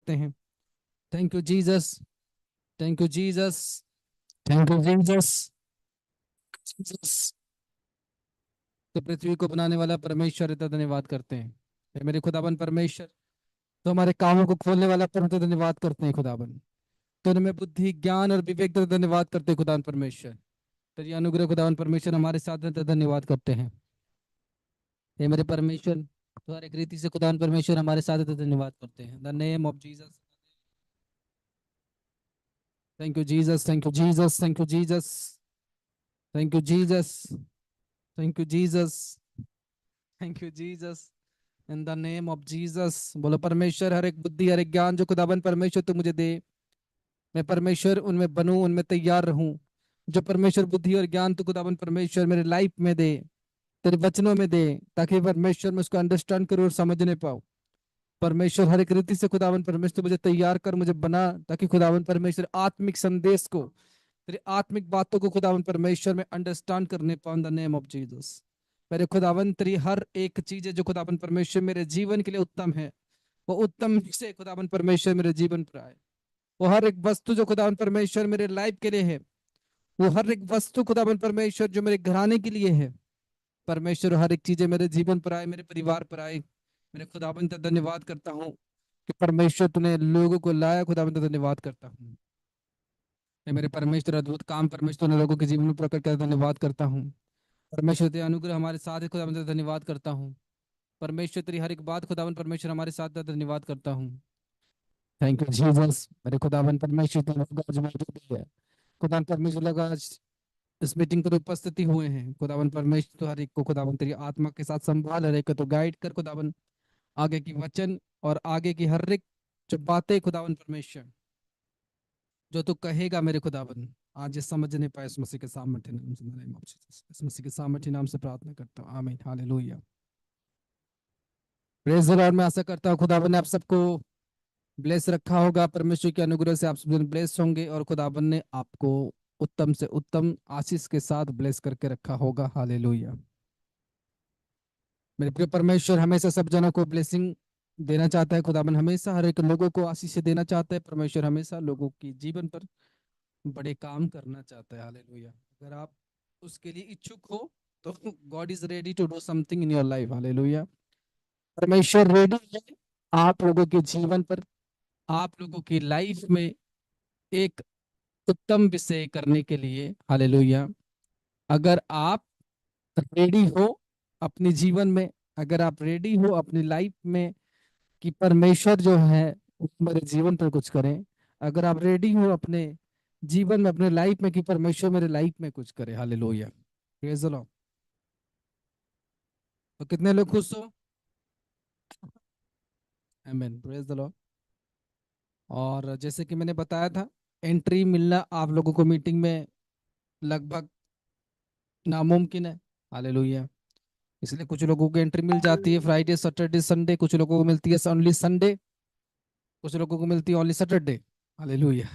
करते हैं। Thank you Jesus, thank you Jesus, thank you Jesus, Jesus. तो पृथ्वी को बनाने वाला परमेश्वर इतना धन्यवाद करते हैं। हे मेरे खुदाबन परमेश्वर, तो हमारे कामों को खोलने वाला परम धन्यवाद करते हैं खुदाबन। तो हमें बुद्धि ज्ञान और विवेक का धन्यवाद करते हैं खुदावन परमेश्वर। तेरी अनुग्रह खुदावन परमेश्वर हमारे साथ है, तो धन्यवाद करते हैं। हे मेरे परमेश्वर, तो हर एक रीति से खुदावन परमेश्वर हमारे साथ है, तो धन्यवाद करते हैं। The name of Jesus. Thank you Jesus, thank you Jesus, thank you Jesus, thank you Jesus, thank you Jesus, thank you Jesus. In the name of Jesus. बोलो परमेश्वर, हर एक बुद्धि हर एक ज्ञान जो खुदावन परमेश्वर तू मुझे दे, मैं परमेश्वर उनमें बनूं, उनमें तैयार रहूं। जो परमेश्वर बुद्धि और ज्ञान तू खुदावन परमेश्वर मेरे लाइफ में दे, तेरे वचनों में दे, ताकि परमेश्वर मैं उसको अंडरस्टैंड करूं और समझने पाऊं। परमेश्वर हर एक रीति से खुदावन परमेश्वर मुझे तैयार कर, मुझे बना, ताकि खुदावन परमेश्वर आत्मिक संदेश को, तेरी आत्मिक बातों को खुदावन परमेश्वर में अंडरस्टैंड करने पाऊं। The name of Jesus. मेरे खुदावन तेरी हर एक चीज है जो खुदावन परमेश्वर मेरे जीवन के लिए उत्तम है, वो उत्तम से खुदावन परमेश्वर मेरे जीवन पर आए। वो हर एक वस्तु जो खुदावन परमेश्वर मेरे लाइफ के लिए है, वो हर एक वस्तु खुदावन परमेश्वर जो मेरे घराने के लिए है, परमेश्वर हर एक चीजें मेरे जीवन पर आए, मेरे परिवार पर आए। मेरे खुदावन का धन्यवाद करता हूँ कि परमेश्वर तूने लोगों को लाया। खुदावन का धन्यवाद करता हूँ। ये मेरे परमेश्वर अद्भुत काम परमेश्वर ने लोगों के जीवन में प्रकट कर, धन्यवाद करता हूँ। परमेश्वर तेरे अनुग्रह हमारे साथ है, खुदावन का धन्यवाद करता हूँ। परमेश्वर तेरी हर एक बात खुदावन परमेश्वर हमारे साथ है, धन्यवाद करता हूँ। Thank you Jesus. मेरे खुदावन परमेश्वर तेरे लोग आज मौजूद है। खुदावन परमेश्वर लोग आज इस मीटिंग पर उपस्थिति हुए हैं। खुदावन परमेश्वर तो हर एक को खुदावन तेरी आत्मा के साथ संभाल, हर एक को तो गाइड कर खुदावन, आगे की वचन और आगे की हर एक जो बातें खुदावन परमेश्वर जो तू कहेगा मेरे खुदावन, आज ये समझ नहीं पाए, इस मसीह के सामर्थ्य नाम से, name of Jesus, इस मसीह के सामर्थ्य नाम से प्रार्थना करता हूँ, आमीन, हालेलुया। Praise the Lord. मैं आशा करता हूँ खुदावन ने आप सबको ब्लेस रखा होगा। परमेश्वर के अनुग्रह से आप सब ब्लेस होंगे और खुदावन ने आपको उत्तम से उत्तम आशीष के साथ ब्लेस करके रखा होगा, हालेलुया। मेरे प्रिय परमेश्वर हमेशा सब जनों को ब्लेसिंग देना चाहता है। खुदावन हमेशा हर एक लोगों को आशीष देना चाहता है। परमेश्वर हमेशा लोगों की जीवन पर बड़े काम करना चाहता है, हालेलुया। अगर आप उसके लिए इच्छुक हो तो God is ready to do something in your life, hallelujah. परमेश्वर रेडी है आप लोगों के जीवन पर, आप लोगों की लाइफ में एक उत्तम विषय करने के लिए, हालेलुया। अगर आप रेडी हो अपने जीवन में, अगर आप रेडी हो अपनी लाइफ में कि परमेश्वर जो है वो मेरे जीवन पर कुछ करें, अगर आप रेडी हो अपने जीवन में अपने लाइफ में कि परमेश्वर मेरे लाइफ में कुछ करे, हालेलुया, प्रेज द लॉर्ड। तो कितने लोग खुश हो? आमीन, प्रेज द लॉर्ड। और जैसे कि मैंने बताया था, एंट्री मिलना आप लोगों को मीटिंग में लगभग नामुमकिन है, हालेलुया। इसलिए कुछ लोगों को एंट्री मिल जाती है फ्राइडे सैटरडे संडे, कुछ लोगों को मिलती है ओनली संडे, कुछ लोगों को मिलती है ओनली सैटरडे, हालेलुया।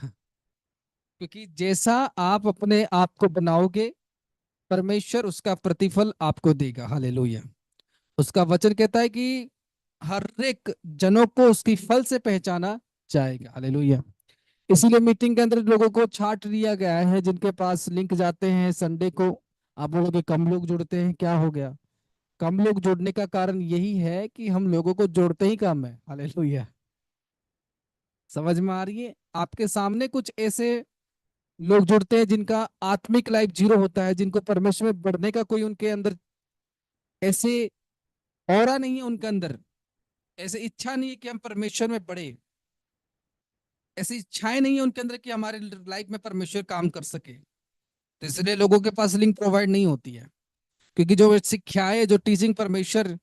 क्योंकि जैसा आप अपने आप को बनाओगे, परमेश्वर उसका प्रतिफल आपको देगा, हालेलुया। उसका वचन कहता है कि हर एक जनों को उसकी फल से पहचाना जाएगा, हालेलुया। इसीलिए मीटिंग के अंदर लोगों को छाट लिया गया है, जिनके पास लिंक जाते हैं संडे को। आप लोगों के कम लोग जुड़ते हैं, क्या हो गया? कम लोग जुड़ने का कारण यही है कि हम लोगों को जोड़ते ही कम है, हालेलुया। समझ में आ रही है? आपके सामने कुछ ऐसे लोग जुड़ते हैं जिनका आत्मिक लाइफ जीरो होता है, जिनको परमेश्वर में बढ़ने का कोई उनके अंदर ऐसे ऑरा नहीं है, उनके अंदर ऐसे इच्छा नहीं है कि हम परमेश्वर में बढ़े, ऐसी इच्छाएं नहीं है उनके अंदर कि हमारे लाइफ में परमेश्वर काम कर सके। तो इसलिए लोगों के पास लिंक प्रोवाइड नहीं होती है, क्योंकि जो शिक्षाएं जो टीचिंग परमेश्वर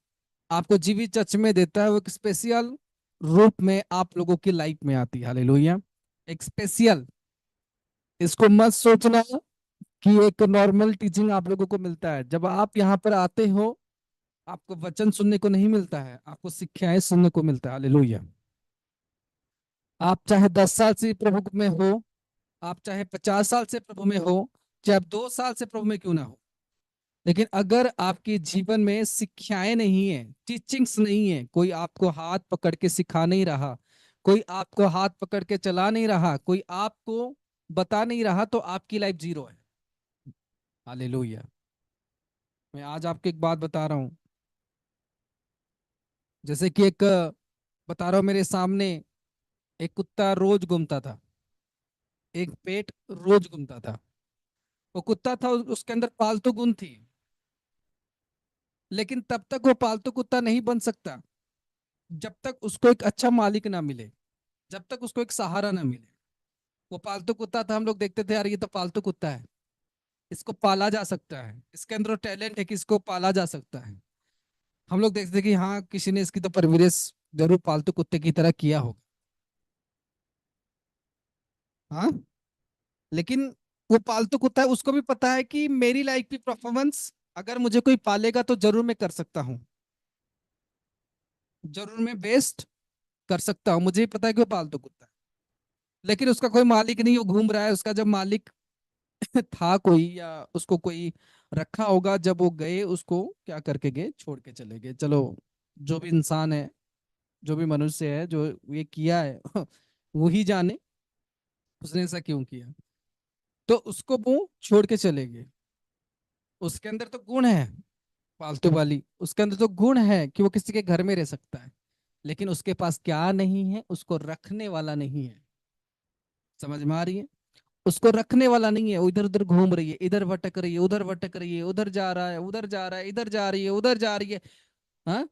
आपको जीवित चर्च में देता है, वो एक स्पेशल रूप में आप लोगों की लाइफ में आती है, हालेलुया। एक स्पेशल, इसको मत सोचना कि एक नॉर्मल टीचिंग आप लोगों को मिलता है। जब आप यहाँ पर आते हो, आपको वचन सुनने को नहीं मिलता है, आपको शिक्षाएं सुनने को मिलता है, हालेलुया। आप चाहे 10 साल से प्रभु में हो, आप चाहे 50 साल से प्रभु में हो, चाहे आप 2 साल से प्रभु में क्यों ना हो, लेकिन अगर आपके जीवन में शिक्षाएं नहीं है, टीचिंग्स नहीं है, कोई आपको हाथ पकड़ के सिखा नहीं रहा, कोई आपको हाथ पकड़ के चला नहीं रहा, कोई आपको बता नहीं रहा, तो आपकी लाइफ जीरो है। हालेलुया। मैं आज आपको एक बात बता रहा हूं। जैसे कि एक बता रहा हूं, मेरे सामने एक कुत्ता रोज घूमता था, एक पेट रोज घूमता था। वो कुत्ता था, उसके अंदर पालतू गुण थी, लेकिन तब तक वो पालतू कुत्ता नहीं बन सकता जब तक उसको एक अच्छा मालिक ना मिले, जब तक उसको एक सहारा ना मिले। वो पालतू कुत्ता था, हम लोग देखते थे यार ये तो पालतू कुत्ता है, इसको पाला जा सकता है, इसके अंदर टैलेंट है कि इसको पाला जा सकता है। हम लोग देखते थे कि हाँ किसी ने इसकी तो परवरिश जरूर पालतू कुत्ते की तरह किया होगा। हाँ, लेकिन वो पालतू कुत्ता है, उसको भी पता है कि मेरी लाइफ की परफॉर्मेंस अगर मुझे कोई पालेगा तो जरूर मैं कर सकता हूँ, जरूर मैं बेस्ट कर सकता हूँ। मुझे भी पता है कि वो पालतू कुत्ता है, लेकिन उसका कोई मालिक नहीं, वो घूम रहा है। उसका जब मालिक था कोई, या उसको कोई रखा होगा, जब वो गए उसको क्या करके गए, छोड़ के चले गए। चलो, जो भी इंसान है, जो भी मनुष्य है जो ये किया है वो ही जाने उसने ऐसा क्यों किया। तो उसको वो छोड़ के चले गए। उसके अंदर तो गुण है, पालतू वाली उसके अंदर तो गुण है कि वो किसी के घर में रह सकता है, लेकिन उसके पास क्या नहीं है, उसको रखने वाला नहीं है। समझ में आ रही है? उसको रखने वाला नहीं है। वो इधर उधर घूम रही है, इधर भटक रही है, उधर भटक रही है, उधर जा रहा है, उधर जा रहा है, इधर जा रही है, उधर जा रही है। हाँ,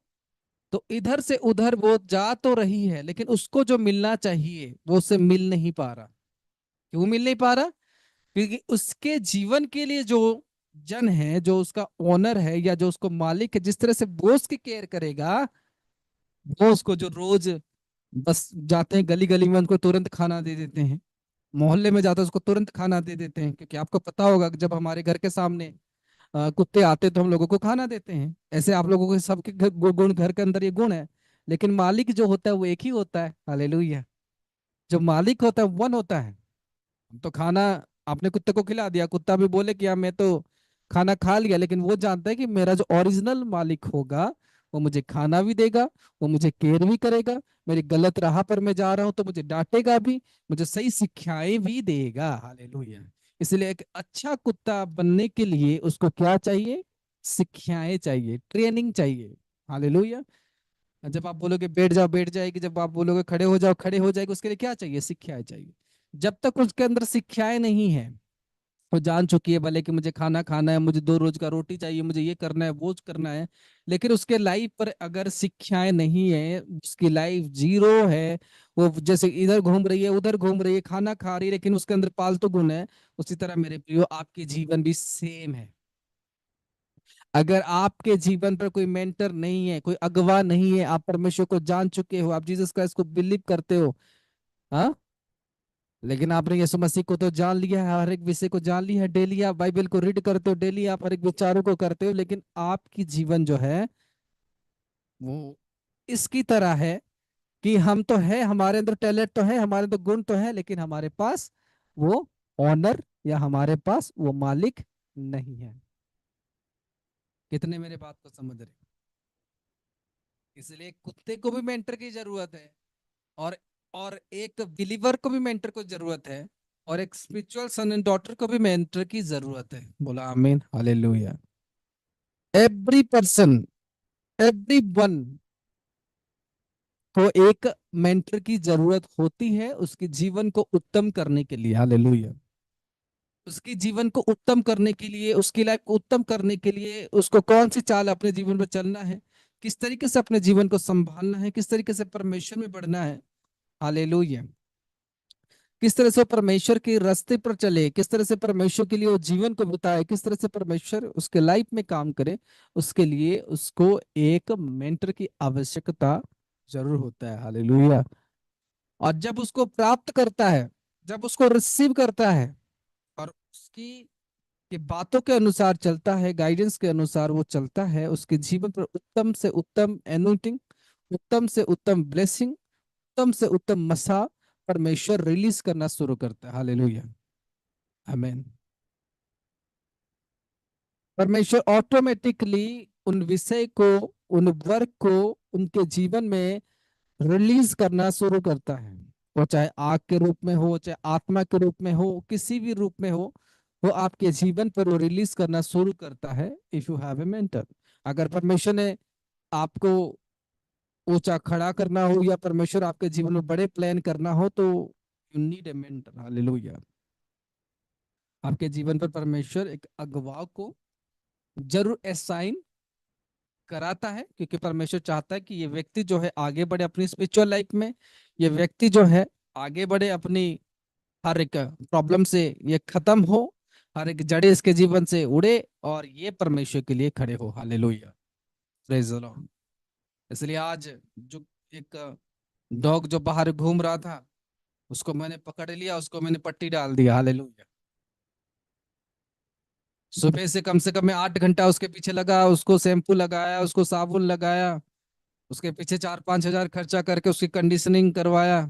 तो इधर से उधर वो जा तो रही है, लेकिन उसको जो मिलना चाहिए वो उससे मिल नहीं पा रहा। क्यों मिल नहीं पा रहा? क्योंकि उसके जीवन के लिए जो जन है, जो उसका ओनर है या जो उसको मालिक है, जिस तरह से वो उसकी केयर करेगा, वो उसको जो रोज बस जाते हैं गली गली में उनको तुरंत खाना दे देते हैं, मोहल्ले में जाते हैं उसको तुरंत खाना दे देते हैं। क्योंकि आपको पता होगा कि जब हमारे घर के सामने कुत्ते आते तो हम लोगों को खाना देते हैं। ऐसे आप लोगों के सबके गुण घर के अंदर ये गुण है, लेकिन मालिक जो होता है वो एक ही होता है। हालेलुया। जो मालिक होता है वन होता है। तो खाना आपने कुत्ते को खिला दिया, कुत्ता भी बोले कि यार मैं तो खाना खा लिया, लेकिन वो जानता है कि मेरा जो ओरिजिनल मालिक होगा वो मुझे खाना भी देगा, वो मुझे केयर भी करेगा, मेरी गलत राह पर मैं जा रहा हूं तो मुझे डांटेगा भी, मुझे सही शिक्षाएं भी देगा। हालेलुया। इसलिए एक अच्छा कुत्ता बनने के लिए उसको क्या चाहिए? शिक्षाएं चाहिए, ट्रेनिंग चाहिए। हालेलुया। जब आप बोलोगे बैठ जाओ बैठ जाएगी, जब आप बोलोगे खड़े हो जाओ खड़े हो जाएगी। उसके लिए क्या चाहिए? शिक्षाएं चाहिए। जब तक उसके अंदर शिक्षाएं नहीं है, वो जान चुकी है भले कि मुझे खाना खाना है, मुझे 2 रोज का रोटी चाहिए, मुझे ये करना है वो करना है, लेकिन उसके लाइफ पर अगर शिक्षाएं नहीं है, उसकी लाइफ जीरो है। वो जैसे इधर घूम रही है उधर घूम रही है, खाना खा रही है, लेकिन उसके अंदर पालतू गुण है। उसी तरह मेरे प्रियो आपके जीवन भी सेम है। अगर आपके जीवन पर कोई मेंटर नहीं है, कोई अगवा नहीं है, आप परमेश्वर को जान चुके हो, आप जीसस क्राइस्ट को बिलीव करते हो, हाँ, लेकिन आपने यीशु मसीह को तो जान लिया है, हर एक विषय को जान लिया है, डेली आप बाइबल को रीड करते हो, डेली आप हर एक विचारों को करते हो, लेकिन आपकी जीवन जो है वो इसकी तरह है कि हम तो है, हमारे अंदर टैलेंट तो है, हमारे अंदर गुण तो है, लेकिन हमारे पास वो ऑनर या हमारे पास वो मालिक नहीं है। कितने मेरे बात को समझ रहे? इसलिए कुत्ते को भी मेंटर की जरूरत है, और और एक बिलीवर को भी मेंटर को जरूरत है, और एक स्पिरिचुअल सन एंड डॉटर को भी मेंटर की जरूरत है। बोला आमीन, hallelujah. Every person, every one को एक मेंटर की जरूरत होती है उसके जीवन को उत्तम करने के लिए। हालेलुया। उसकी जीवन को उत्तम करने के लिए, उसकी लाइफ को उत्तम करने के लिए उसको कौन सी चाल अपने जीवन में चलना है, किस तरीके से अपने जीवन को संभालना है, किस तरीके से परमेश्वर में बढ़ना है। हालेलुया। किस तरह से वो परमेश्वर के रास्ते पर चले, किस तरह से परमेश्वर के लिए वो जीवन को बिताए, किस तरह से परमेश्वर उसके लाइफ में काम करे, उसके लिए उसको एक मेंटर की आवश्यकता जरूर होता है। हालेलुया। और जब उसको प्राप्त करता है, जब उसको रिसीव करता है और उसकी के बातों के अनुसार चलता है, गाइडेंस के अनुसार वो चलता है, उसके जीवन पर उत्तम से उत्तम एनोइंटिंग, उत्तम से उत्तम ब्लेसिंग, उत्तम से उत्तम मसा परमेश्वर रिलीज करना शुरू करता है। हालेलुया। आमेन। परमेश्वर ऑटोमेटिकली उन विषय को, उन वर्क को उनके जीवन में रिलीज करना शुरू करता है। वो चाहे आग के रूप में हो, चाहे आत्मा के रूप में हो, किसी भी रूप में हो, वो आपके जीवन पर वो रिलीज करना शुरू करता है। If you have a mentor, अगर परमेश्वर ने आपको ऊंचा खड़ा करना हो या परमेश्वर आपके जीवन में बड़े प्लान करना हो, तो you need a mentor. Hallelujah. आपके जीवन पर परमेश्वर एक अगुवा को जरूर असाइन कराता है, क्योंकि परमेश्वर चाहता है कि ये व्यक्ति जो है आगे बढ़े अपनी स्पिरिचुअल लाइफ में। ये व्यक्ति जो है आगे बढ़े अपनी हर एक प्रॉब्लम से, ये खत्म हो, हर एक जड़े इसके जीवन से उड़े और ये परमेश्वर के लिए खड़े हो। Hallelujah, praise the Lord. इसलिए आज जो एक डॉग जो बाहर घूम रहा था, उसको मैंने पकड़ लिया, उसको मैंने पट्टी डाल दिया। हालेलुया। सुबह से कम मैं 8 घंटा उसके पीछे लगा, उसको शैम्पू लगाया, उसको साबुन लगाया, उसके पीछे 4-5 हजार खर्चा करके उसकी कंडीशनिंग करवाया।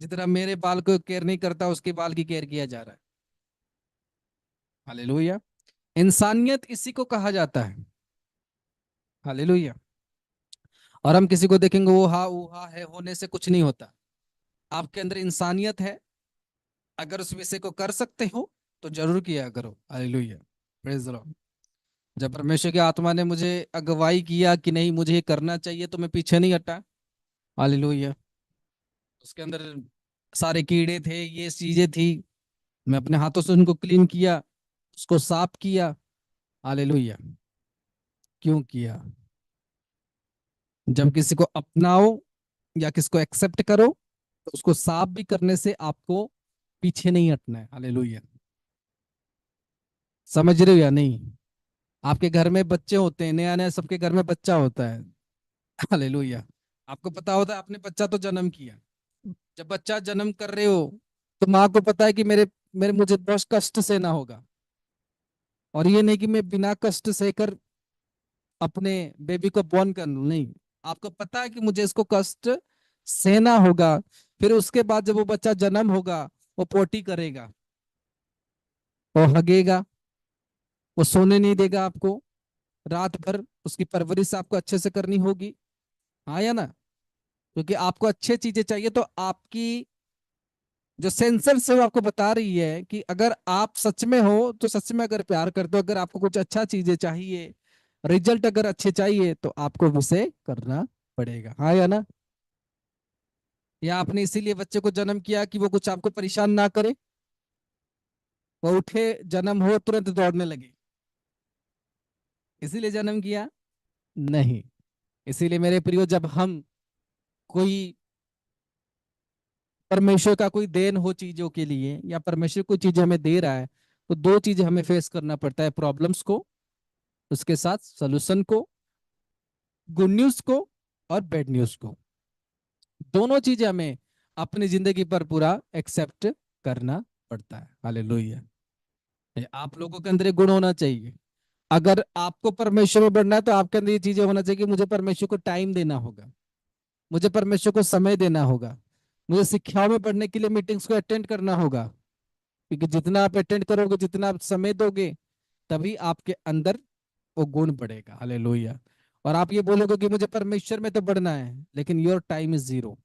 जितना मेरे बाल को केयर नहीं करता, उसके बाल की केयर किया जा रहा है। हालेलुया। इंसानियत इसी को कहा जाता है। हालेलुया। और हम किसी को देखेंगे वो हा है, होने से कुछ नहीं होता। आपके अंदर इंसानियत है, अगर उस विषय को कर सकते हो तो जरूर किया करो। Hallelujah, praise the Lord. जब परमेश्वर की आत्मा ने मुझे अगुवाई किया कि नहीं मुझे ये करना चाहिए, तो मैं पीछे नहीं हटा। हालेलुया। उसके अंदर सारे कीड़े थे, ये चीजें थी, मैं अपने हाथों से उनको क्लीन किया, उसको साफ किया। हालेलुया। क्यों किया? जब किसी को अपनाओ या किसी को एक्सेप्ट करो, तो उसको साफ भी करने से आपको पीछे नहीं हटना है। हालेलुया। समझ रहे हो या नहीं? आपके घर में बच्चे होते हैं, नया नया सबके घर में बच्चा होता है। हालेलुया। आपको पता होता है आपने बच्चा तो जन्म किया। जब बच्चा जन्म कर रहे हो, तो माँ को पता है कि मेरे मेरे मुझे बहुत कष्ट सहना होगा। और ये नहीं कि मैं बिना कष्ट सहकर अपने बेबी को बॉर्न कर लूं, नहीं। आपको पता है कि मुझे इसको कष्ट सहना होगा। फिर उसके बाद जब वो बच्चा जन्म होगा, वो पोटी करेगा, वो हगेगा, वो सोने नहीं देगा आपको रात भर। उसकी परवरिश आपको अच्छे से करनी होगी। हाँ या ना? क्योंकि आपको अच्छी चीजें चाहिए, तो आपकी जो सेंसर से वो आपको बता रही है कि अगर आप सच में हो, तो सच में अगर प्यार करते हो, अगर आपको कुछ अच्छा चीजें चाहिए, रिजल्ट अगर अच्छे चाहिए, तो आपको उसे करना पड़ेगा। हाँ या ना? या आपने इसीलिए बच्चे को जन्म किया कि वो कुछ आपको परेशान ना करे, वो उठे जन्म हो तुरंत दौड़ने लगे, इसीलिए जन्म किया? नहीं। इसीलिए मेरे प्रियो, जब हम कोई परमेश्वर का कोई देन हो चीजों के लिए, या परमेश्वर कोई चीज हमें दे रहा है, तो दो चीजें हमें फेस करना पड़ता है, प्रॉब्लम्स को, उसके साथ सोल्यूशन को, गुड न्यूज को और बैड न्यूज को। दोनों चीजें हमें अपनी जिंदगी पर पूरा एक्सेप्ट करना पड़ता है। हालेलुया। आप लोगों के अंदर एक गुण होना चाहिए। अगर आपको परमेश्वर में बढ़ना है, तो आपके अंदर ये चीजें होना चाहिए कि मुझे परमेश्वर को टाइम देना होगा, मुझे परमेश्वर को समय देना होगा, मुझे शिक्षाओं में पढ़ने के लिए मीटिंग्स को अटेंड करना होगा। क्योंकि जितना आप अटेंड करोगे, जितना आप समय दोगे, तभी आपके अंदर वो गुण बढ़ेगा। हालेलुया। और आप ये बोलोगे कि मुझे परमेश्वर में तो बढ़ना है, लेकिन योर टाइम इज जीरो।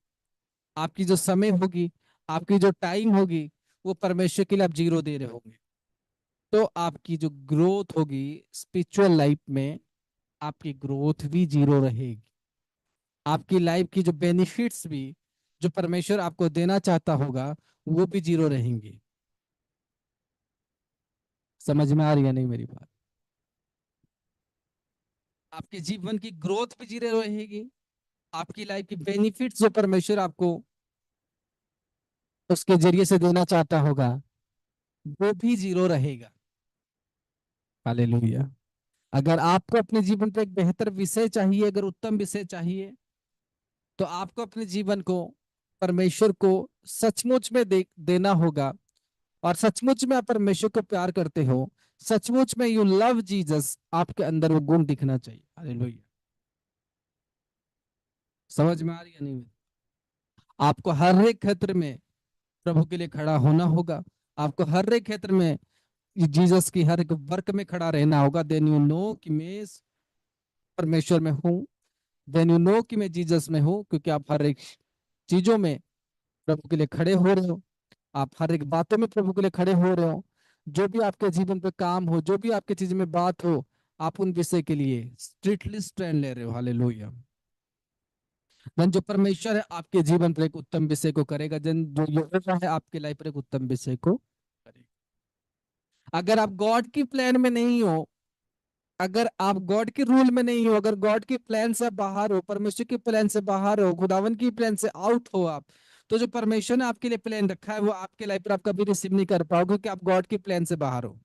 आपकी जो समय होगी, आपकी जो टाइम होगी, वो परमेश्वर के लिए आप जीरो दे रहे होंगे, तो आपकी जो ग्रोथ होगी स्पिरिचुअल लाइफ में, आपकी ग्रोथ भी जीरो रहेगी। आपकी लाइफ की जो बेनिफिट्स भी, जो परमेश्वर आपको देना चाहता होगा, वो भी जीरो रहेंगे। समझ में आ रही है नहीं मेरी बात? आपके जीवन की ग्रोथ भी जीरो रहेगी, आपकी लाइफ की बेनिफिट्स जो परमेश्वर आपको उसके जरिए से देना चाहता होगा, वो भी जीरो रहेगा। हालेलुया। अगर आपको अपने जीवन पर एक बेहतर विषय चाहिए, अगर उत्तम विषय चाहिए, तो आपको अपने जीवन को परमेश्वर को सचमुच में देना होगा। और सचमुच में आप परमेश्वर को प्यार करते हो, सचमुच में यू लव जीसस, आपके अंदर वो गुण दिखना चाहिए। हालेलुया। समझ में आ रही है नहीं? आपको हर एक क्षेत्र में प्रभु के लिए खड़ा होना होगा। आपको हर एक क्षेत्र में जीसस की हर एक वर्क में खड़ा रहना होगा। देन यू नो कि मैं परमेश्वर में हूँ। देन यू नो कि मैं जीसस में हूँ, क्योंकि आप हर एक चीजों में प्रभु के लिए खड़े हो रहे हो। आप हर एक बातों में प्रभु के लिए खड़े हो रहे हो। जो भी आपके जीवन पे काम हो, जो भी आपके चीज में बात हो, आप उन विषय के लिए स्ट्रिक्टली स्टैंड ले रहे हो। हालेलुया। जन जो परमेश्वर है आपके जीवन पर एक उत्तम विषय को करेगा, जन जो यहोवा है आपके लाइफ पर एक उत्तम विषय को करेगा। अगर आप गॉड की प्लान में नहीं हो, अगर आप गॉड के रूल में नहीं हो, अगर गॉड के प्लान से बाहर हो, परमेश्वर के प्लान से बाहर हो, खुदावन की प्लान से आउट हो आप, तो जो परमेश्वर ने आपके लिए प्लान रखा है वो आपके लाइफ पर आप कभी रिसीव नहीं कर पाओगे, क्योंकि आप गॉड के प्लान से बाहर हो।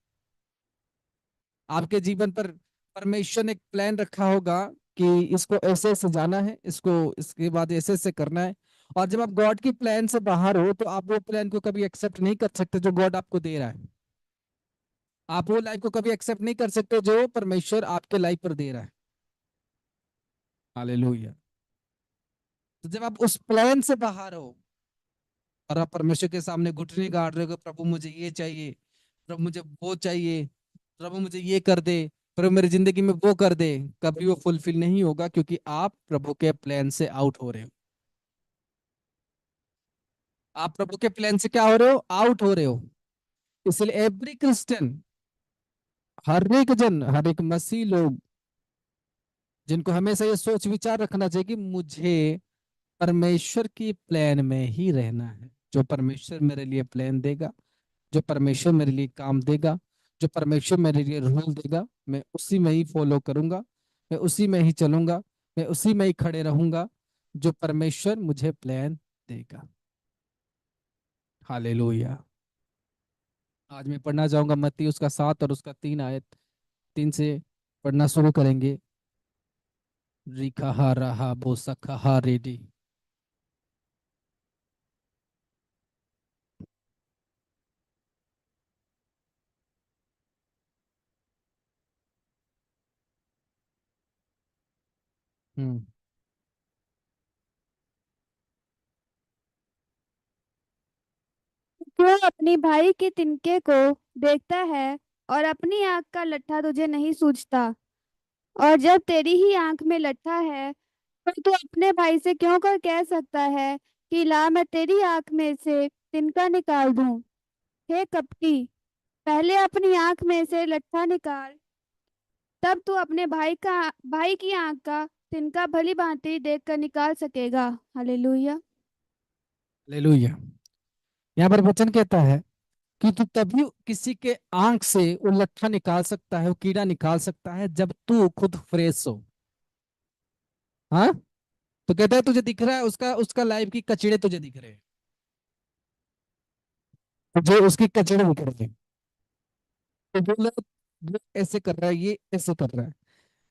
आपके जीवन पर परमेश्वर ने एक प्लान रखा होगा कि इसको ऐसे ऐसे जाना है, इसको इसके बाद ऐसे ऐसे करना है। और जब आप गॉड की प्लान से बाहर हो तो आप वो प्लान को कभी एक्सेप्ट नहीं कर सकते जो गॉड आपको दे रहा है। आप वो लाइफ को कभी एक्सेप्ट नहीं कर सकते जो परमेश्वर आपके लाइफ पर दे रहा है। हालेलुया। तो जब आप उस प्लान से बाहर हो और आप परमेश्वर के सामने घुटने गाड़ रहे हो, प्रभु मुझे ये चाहिए, प्रभु मुझे वो चाहिए, प्रभु मुझे ये कर दे, प्रभु मेरी जिंदगी में वो कर दे, कभी वो फुलफिल नहीं होगा, क्योंकि आप प्रभु के प्लान से आउट हो रहे हो। आप प्रभु के प्लान से क्या हो रहे हो? आउट हो रहे हो। इसलिए एवरी क्रिश्चियन, हर एक जन, हर एक मसीह लोग, जिनको हमेशा ये सोच विचार रखना चाहिए कि मुझे परमेश्वर की प्लान में ही रहना है। जो परमेश्वर मेरे लिए प्लान देगा, जो परमेश्वर मेरे लिए काम देगा, जो परमेश्वर मेरे लिए रूल देगा, मैं उसी में ही फॉलो करूंगा, मैं उसी में ही चलूंगा, मैं उसी में ही खड़े रहूंगा, जो परमेश्वर मुझे प्लान देगा। हालेलुया। आज मैं पढ़ना चाहूंगा मत्ती उसका 7 और उसका 3 आयत। 3 से पढ़ना शुरू करेंगे। रिखा हा रहा बो सखा हा रेडी। हम्म। क्यों अपनी भाई के तिनके को देखता है और अपनी आंख का लट्ठा तुझे नहीं सूझता? और जब तेरी ही आंख में लट्ठा है तो तू अपने भाई से क्यों कर कह सकता है कि ला मैं तेरी आंख में से तिनका निकाल दूं? हे कपटी, पहले अपनी आंख में से लट्ठा निकाल, तब तू अपने भाई की आंख का तिनका भली भांति देख कर निकाल सकेगा। हालेलुया। हालेलुया। यहाँ पर वचन कहता है कि तू तभी किसी के आंख से वो लट्ठा निकाल सकता है, वो कीड़ा निकाल सकता है, जब तू खुद फ्रेश हो। हाँ। तो कहता है तुझे दिख रहा है उसका उसका लाइफ की कचड़े तुझे दिख रहे हैं, तुझे उसकी कचड़े दिख रहे हैं। तो बोला ये ऐसे कर रहा है, ये ऐसे कर रहा है।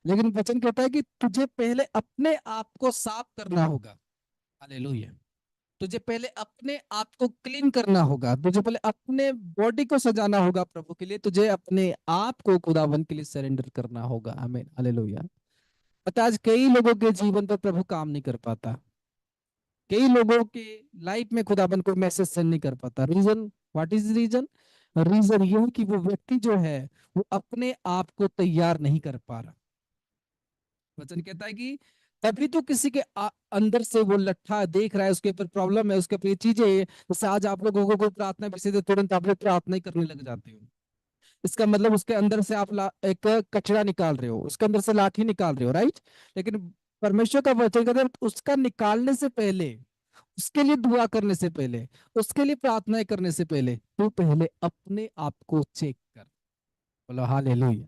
लेकिन वचन कहता है कि तुझे पहले अपने आप को साफ करना होगा। हालेलुया। तुझे पहले अपने आप को क्लीन करना होगा, तुझे पहले अपने बॉडी को सजाना होगा प्रभु के लिए, तुझे अपने आप को खुदावन के लिए सरेंडर करना होगा। आमीन। हालेलुया। पता है, आज कई लोगों के जीवन पर प्रभु काम नहीं कर पाता। कई लोगों के लाइफ में खुदावन को मैसेज सेंड नहीं कर पाता। Reason, what is reason? Reason ये है कि वो व्यक्ति जो है वो अपने आप को तैयार नहीं कर पा रहा। वचन कहता है कि तभी तो किसी के अंदर से वो लट्ठा देख रहा है, उसके ऊपर प्रॉब्लम है, उसके ऊपर ये चीजें हैं। जैसे आज आप लोगों को कोई प्रार्थना विषय दे, तुरंत आप लोग प्रार्थना ही करने लग जाते हो। इसका मतलब उसके अंदर से आप एक कचरा निकाल रहे हो, उसके अंदर से लाठी निकाल रहे हो, राइट? लेकिन परमेश्वर का वचन कहता है उसका निकालने से पहले, उसके लिए दुआ करने से पहले, उसके लिए प्रार्थनाएं करने से पहले तू पहले अपने आप को चेक कर। बोलो हालेलुया।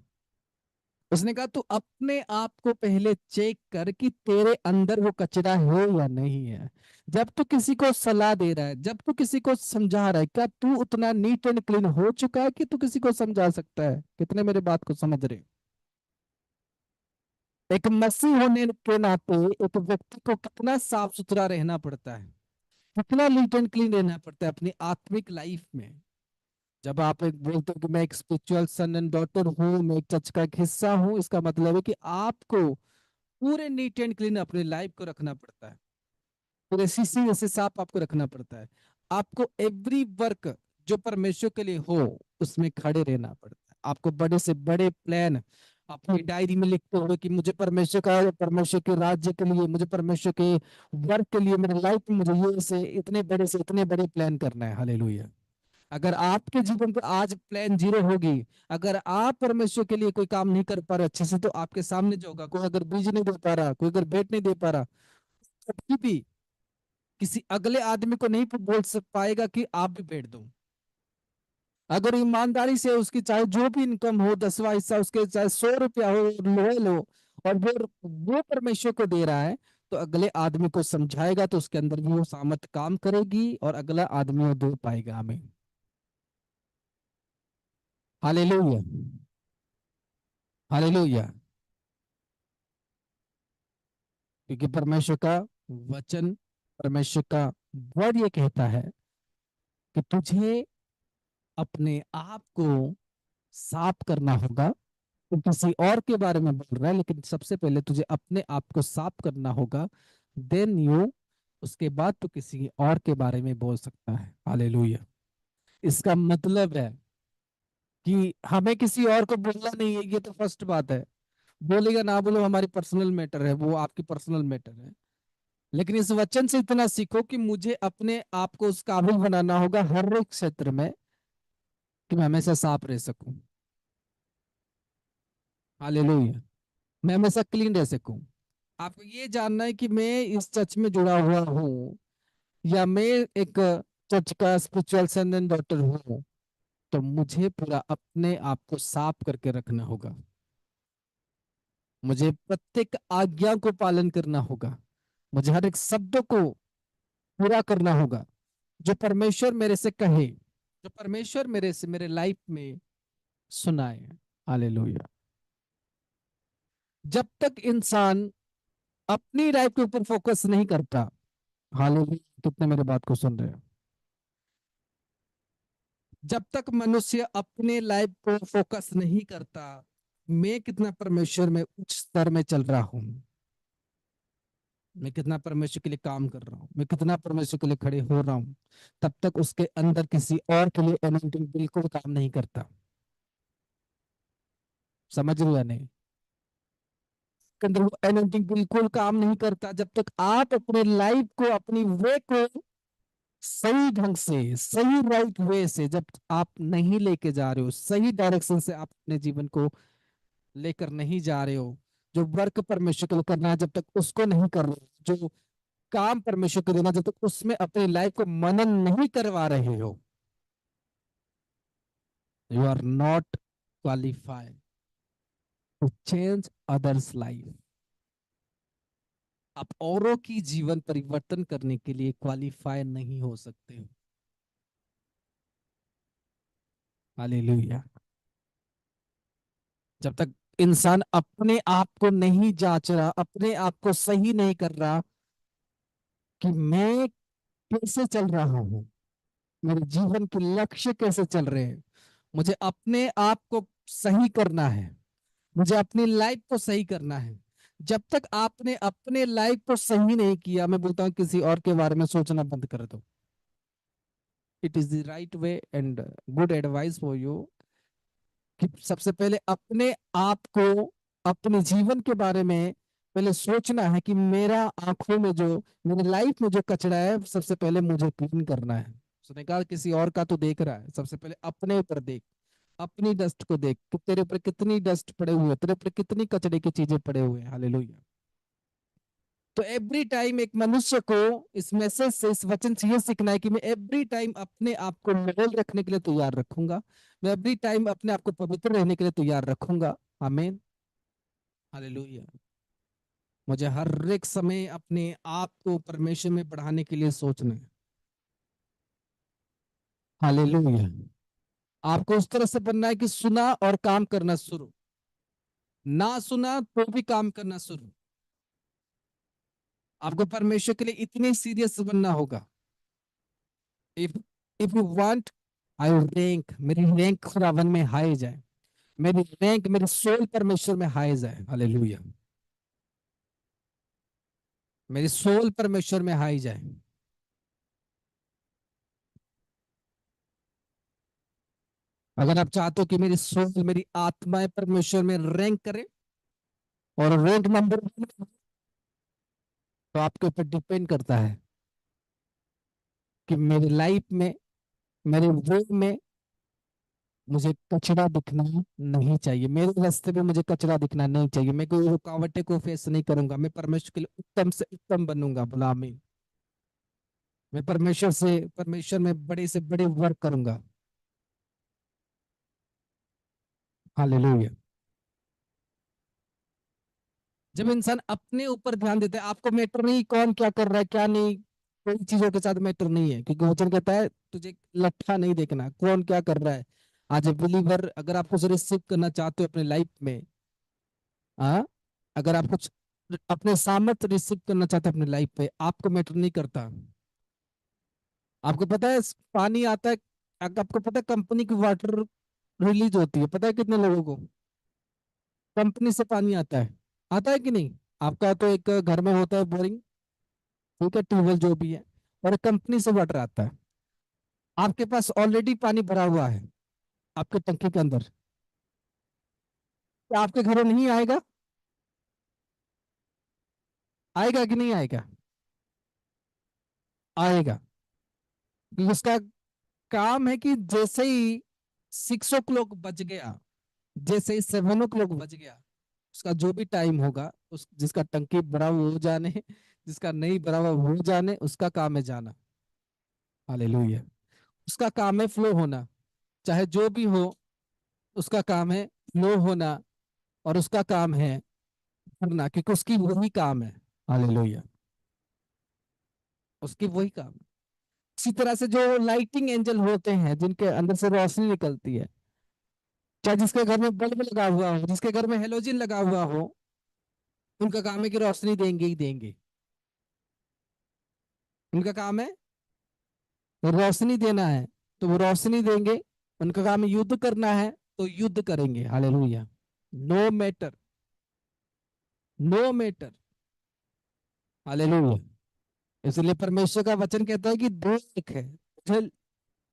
उसने कहा तू अपने आप को पहले चेक कर कि तेरे अंदर वो कचरा है या नहीं है। जब तू किसी को सलाह दे रहा है, जब तू किसी को समझा रहा है, क्या तू उतना नीट एंड क्लीन हो चुका है कि तू किसी को समझा सकता है? कितने मेरे बात को समझ रहे? एक मसीह होने के नाते एक व्यक्ति को कितना साफ सुथरा रहना पड़ता है, कितना नीट एंड क्लीन रहना पड़ता है अपनी आत्मिक लाइफ में। जब आप एक बोलते हो कि मैं एक स्पिरिचुअल सन एंड डॉटर हूँ, मैं एक चर्च का एक हिस्सा हूँ, इसका मतलब है कि आपको पूरे नीट एंड क्लीन अपने लाइफ को रखना पड़ता है, पूरे शीशे जैसे साफ आपको रखना पड़ता है। आपको एवरी वर्क जो परमेश्वर के लिए हो उसमें खड़े रहना पड़ता है। आपको बड़े से बड़े प्लान, अपनी डायरी में लिखते हुए कि मुझे परमेश्वर का, परमेश्वर के राज्य के लिए, मुझे परमेश्वर के वर्क के लिए, मेरे लाइफ में मुझे ये से इतने बड़े प्लान करना है। हालेलुया। अगर आपके जीवन पर आज प्लान जीरो होगी, अगर आप परमेश्वर के लिए कोई काम नहीं कर पा रहे अच्छे से, तो आपके सामने जो होगा, कोई अगर बीज नहीं दे पा रहा, कोई अगर भेंट नहीं दे पा रहा, कभी भी किसी अगले आदमी को नहीं बोल सक पाएगा कि आप भी भेंट दो। अगर ईमानदारी से उसकी चाहे जो भी इनकम हो, 10वां हिस्सा उसके, चाहे 100 रुपया हो, लोहे हो, और वो परमेश्वर को दे रहा है, तो अगले आदमी को समझाएगा तो उसके अंदर भी वो सामर्थ काम करेगी और अगला आदमी वो दे पाएगा। हमें हालेलुया। हालेलुया। क्योंकि परमेश्वर का वचन, परमेश्वर का वर्ड ये कहता है कि तुझे अपने आप को साफ करना होगा। तो किसी और के बारे में बोल रहा है, लेकिन सबसे पहले तुझे अपने आप को साफ करना होगा। देन यू, उसके बाद तो किसी और के बारे में बोल सकता है। हालेलुया। इसका मतलब है कि हमें किसी और को बोलना नहीं है, ये तो फर्स्ट बात है। बोलेगा ना बोलो हमारी पर्सनल मैटर है, वो आपकी पर्सनल मैटर है। लेकिन इस वचन से इतना सीखो कि मुझे अपने आप को उस काबिल बनाना होगा हर एक क्षेत्र में, कि मैं हमेशा साफ रह सकूं। हालेलुया। मैं हमेशा क्लीन रह सकूं। आपको ये जानना है कि मैं इस चर्च में जुड़ा हुआ हूँ, या मैं एक चर्च का स्पिरिचुअल सन एंड डॉटर हूँ, तो मुझे पूरा अपने आप को साफ करके रखना होगा। मुझे प्रत्येक आज्ञा को पालन करना होगा। मुझे हर एक शब्द को पूरा करना होगा जो परमेश्वर मेरे से कहे, जो परमेश्वर मेरे से मेरे लाइफ में सुनाए। हालेलुया। जब तक इंसान अपनी लाइफ के ऊपर फोकस नहीं करता, हालेलुया, कितने मेरे बात को सुन रहे हैं? जब तक मनुष्य अपने लाइफ को फोकस नहीं करता, मैं कितना परमेश्वर में उच्च स्तर में चल रहा हूँ, मैं कितना परमेश्वर के लिए काम कर रहा हूँ, मैं कितना परमेश्वर के लिए खड़े हो रहा हूँ, तब तक उसके अंदर किसी और के लिए एनोइंटिंग बिल्कुल काम नहीं करता। समझ रहे हो या नहीं? के अंदर वो एनोइंटिंग बिल्कुल काम नहीं करता जब तक आप अपने लाइफ को, अपनी वे को सही ढंग से, सही राइट वे से जब आप नहीं लेके जा रहे हो, सही डायरेक्शन से आप अपने जीवन को लेकर नहीं जा रहे हो, जो वर्क परमेश्वर के लिए करना है जब तक उसको नहीं कर रहे हो, जो काम परमेश्वर को देना जब तक उसमें अपनी लाइफ को मनन नहीं करवा रहे हो, you are not qualified to change others life. आप औरों की जीवन परिवर्तन करने के लिए क्वालिफाई नहीं हो सकते हो। हालेलुया। जब तक इंसान अपने आप को नहीं जांच रहा, अपने आप को सही नहीं कर रहा कि मैं कैसे चल रहा हूँ, मेरे जीवन के लक्ष्य कैसे चल रहे हैं, मुझे अपने आप को सही करना है, मुझे अपनी लाइफ को सही करना है। जब तक आपने अपने लाइफ को सही नहीं किया, मैं बोलता हूँ किसी और के बारे में सोचना बंद कर दो। It is the right way and good advice for you कि सबसे पहले अपने आप को, अपने जीवन के बारे में पहले सोचना है कि मेरा आंखों में जो, मेरी लाइफ में जो कचरा है, सबसे पहले मुझे क्लीन करना है। उसने कहा किसी और का तो देख रहा है, सबसे पहले अपने ऊपर देख। अपनी डस्ट को देख कि तेरे ऊपर कितनी डस्ट पड़े हुए, तेरे ऊपर कितनी कचरे की चीजें पड़े हुए हैं। हालेलुया। तो एवरी टाइम एक मनुष्य को इस मैसेज से, इस वचन से ये सीखना है कि मैं एवरी टाइम अपने आप को लेवल रखने के लिए तैयार रखूंगा। मैं एवरी टाइम अपने आप को पवित्र रहने के लिए तैयार रखूंगा। आमीन। हालेलुया। मुझे हर एक समय अपने आप को परमेश्वर में बढ़ाने के लिए सोचना है। हालेलुया। आपको उस तरह से बनना है कि सुना और काम करना शुरू, ना सुना तो भी काम करना शुरू। आपको परमेश्वर के लिए इतने सीरियस बनना होगा। If if you want, I rank, मेरी रैंक खुदावन में हाई जाए, मेरी रैंक, मेरी सोल परमेश्वर में हाई जाए। हालेलुया। मेरी सोल परमेश्वर में हाई जाए। अगर आप चाहते हो कि मेरी सोल, मेरी आत्मा परमेश्वर में रैंक करे और रैंक नंबर, तो आपके ऊपर डिपेंड करता है कि मेरी लाइफ में, मेरे वे में मुझे कचरा दिखना नहीं चाहिए। मेरे रास्ते पे मुझे कचरा दिखना नहीं चाहिए। मैं कोई रुकावटें को फेस नहीं करूंगा। मैं परमेश्वर के लिए उत्तम से उत्तम बनूंगा। बोला आमीन। मैं परमेश्वर में बड़े से बड़े वर्क करूंगा। हालेलुया। जब इंसान अपने ऊपर ध्यान देता है, आपको मैटर नहीं कौन क्या कर रहा है क्या नहीं, कोई चीजों के साथ मैटर नहीं है, क्योंकि वचन कहता है तुझे लट्ठा नहीं देखना कौन क्या कर रहा है। आज ए बिलीवर, अगर आप कुछ रिसीव करना चाहते हो अपने लाइफ में, हाँ, अगर आप कुछ अपने सामर्थ्य रिसीव करना चाहते हो अपने लाइफ पे, आपको मैटर नहीं करता। आपको पता है पानी आता है, आपको पता है कंपनी की वाटर रिलीज होती है, पता है कितने लोगों को कंपनी से पानी आता है कि नहीं? आपका तो एक घर में होता है बोरिंग, ठीक है, ट्यूबवेल जो भी है, और एक कंपनी से वाटर आता है। आपके पास ऑलरेडी पानी भरा हुआ है आपके टंकी के अंदर, क्या आपके घर में नहीं आएगा? आएगा कि नहीं आएगा? आएगा। क्योंकि उसका काम है कि जैसे ही 6 o'clock बज गया, जैसे ही 7 o'clock बज गया, उसका जो भी टाइम होगा, उस जिसका टंकी भरा हुआ हो जाने, जिसका नहीं भरा हुआ हो जाने, उसका काम है जाना। हालेलुया। उसका काम है फ्लो होना, चाहे जो भी हो, उसका काम है फ्लो होना, और उसका काम है करना, क्योंकि उसकी वही काम है। हालेलुया। उसकी वही काम है। इसी तरह से जो लाइटिंग एंजल होते हैं, जिनके अंदर से रोशनी निकलती है, चाहे जिसके घर में बल्ब लगा हुआ हो, जिसके घर में हेलोजन लगा हुआ हो, उनका काम है कि रोशनी देंगे ही देंगे। उनका काम है रोशनी देना है, तो वो रोशनी देंगे। उनका काम है युद्ध करना है, तो युद्ध करेंगे। Hallelujah. No matter, no matter. Hallelujah. इसलिए परमेश्वर का वचन कहता है कि देख है, मुझे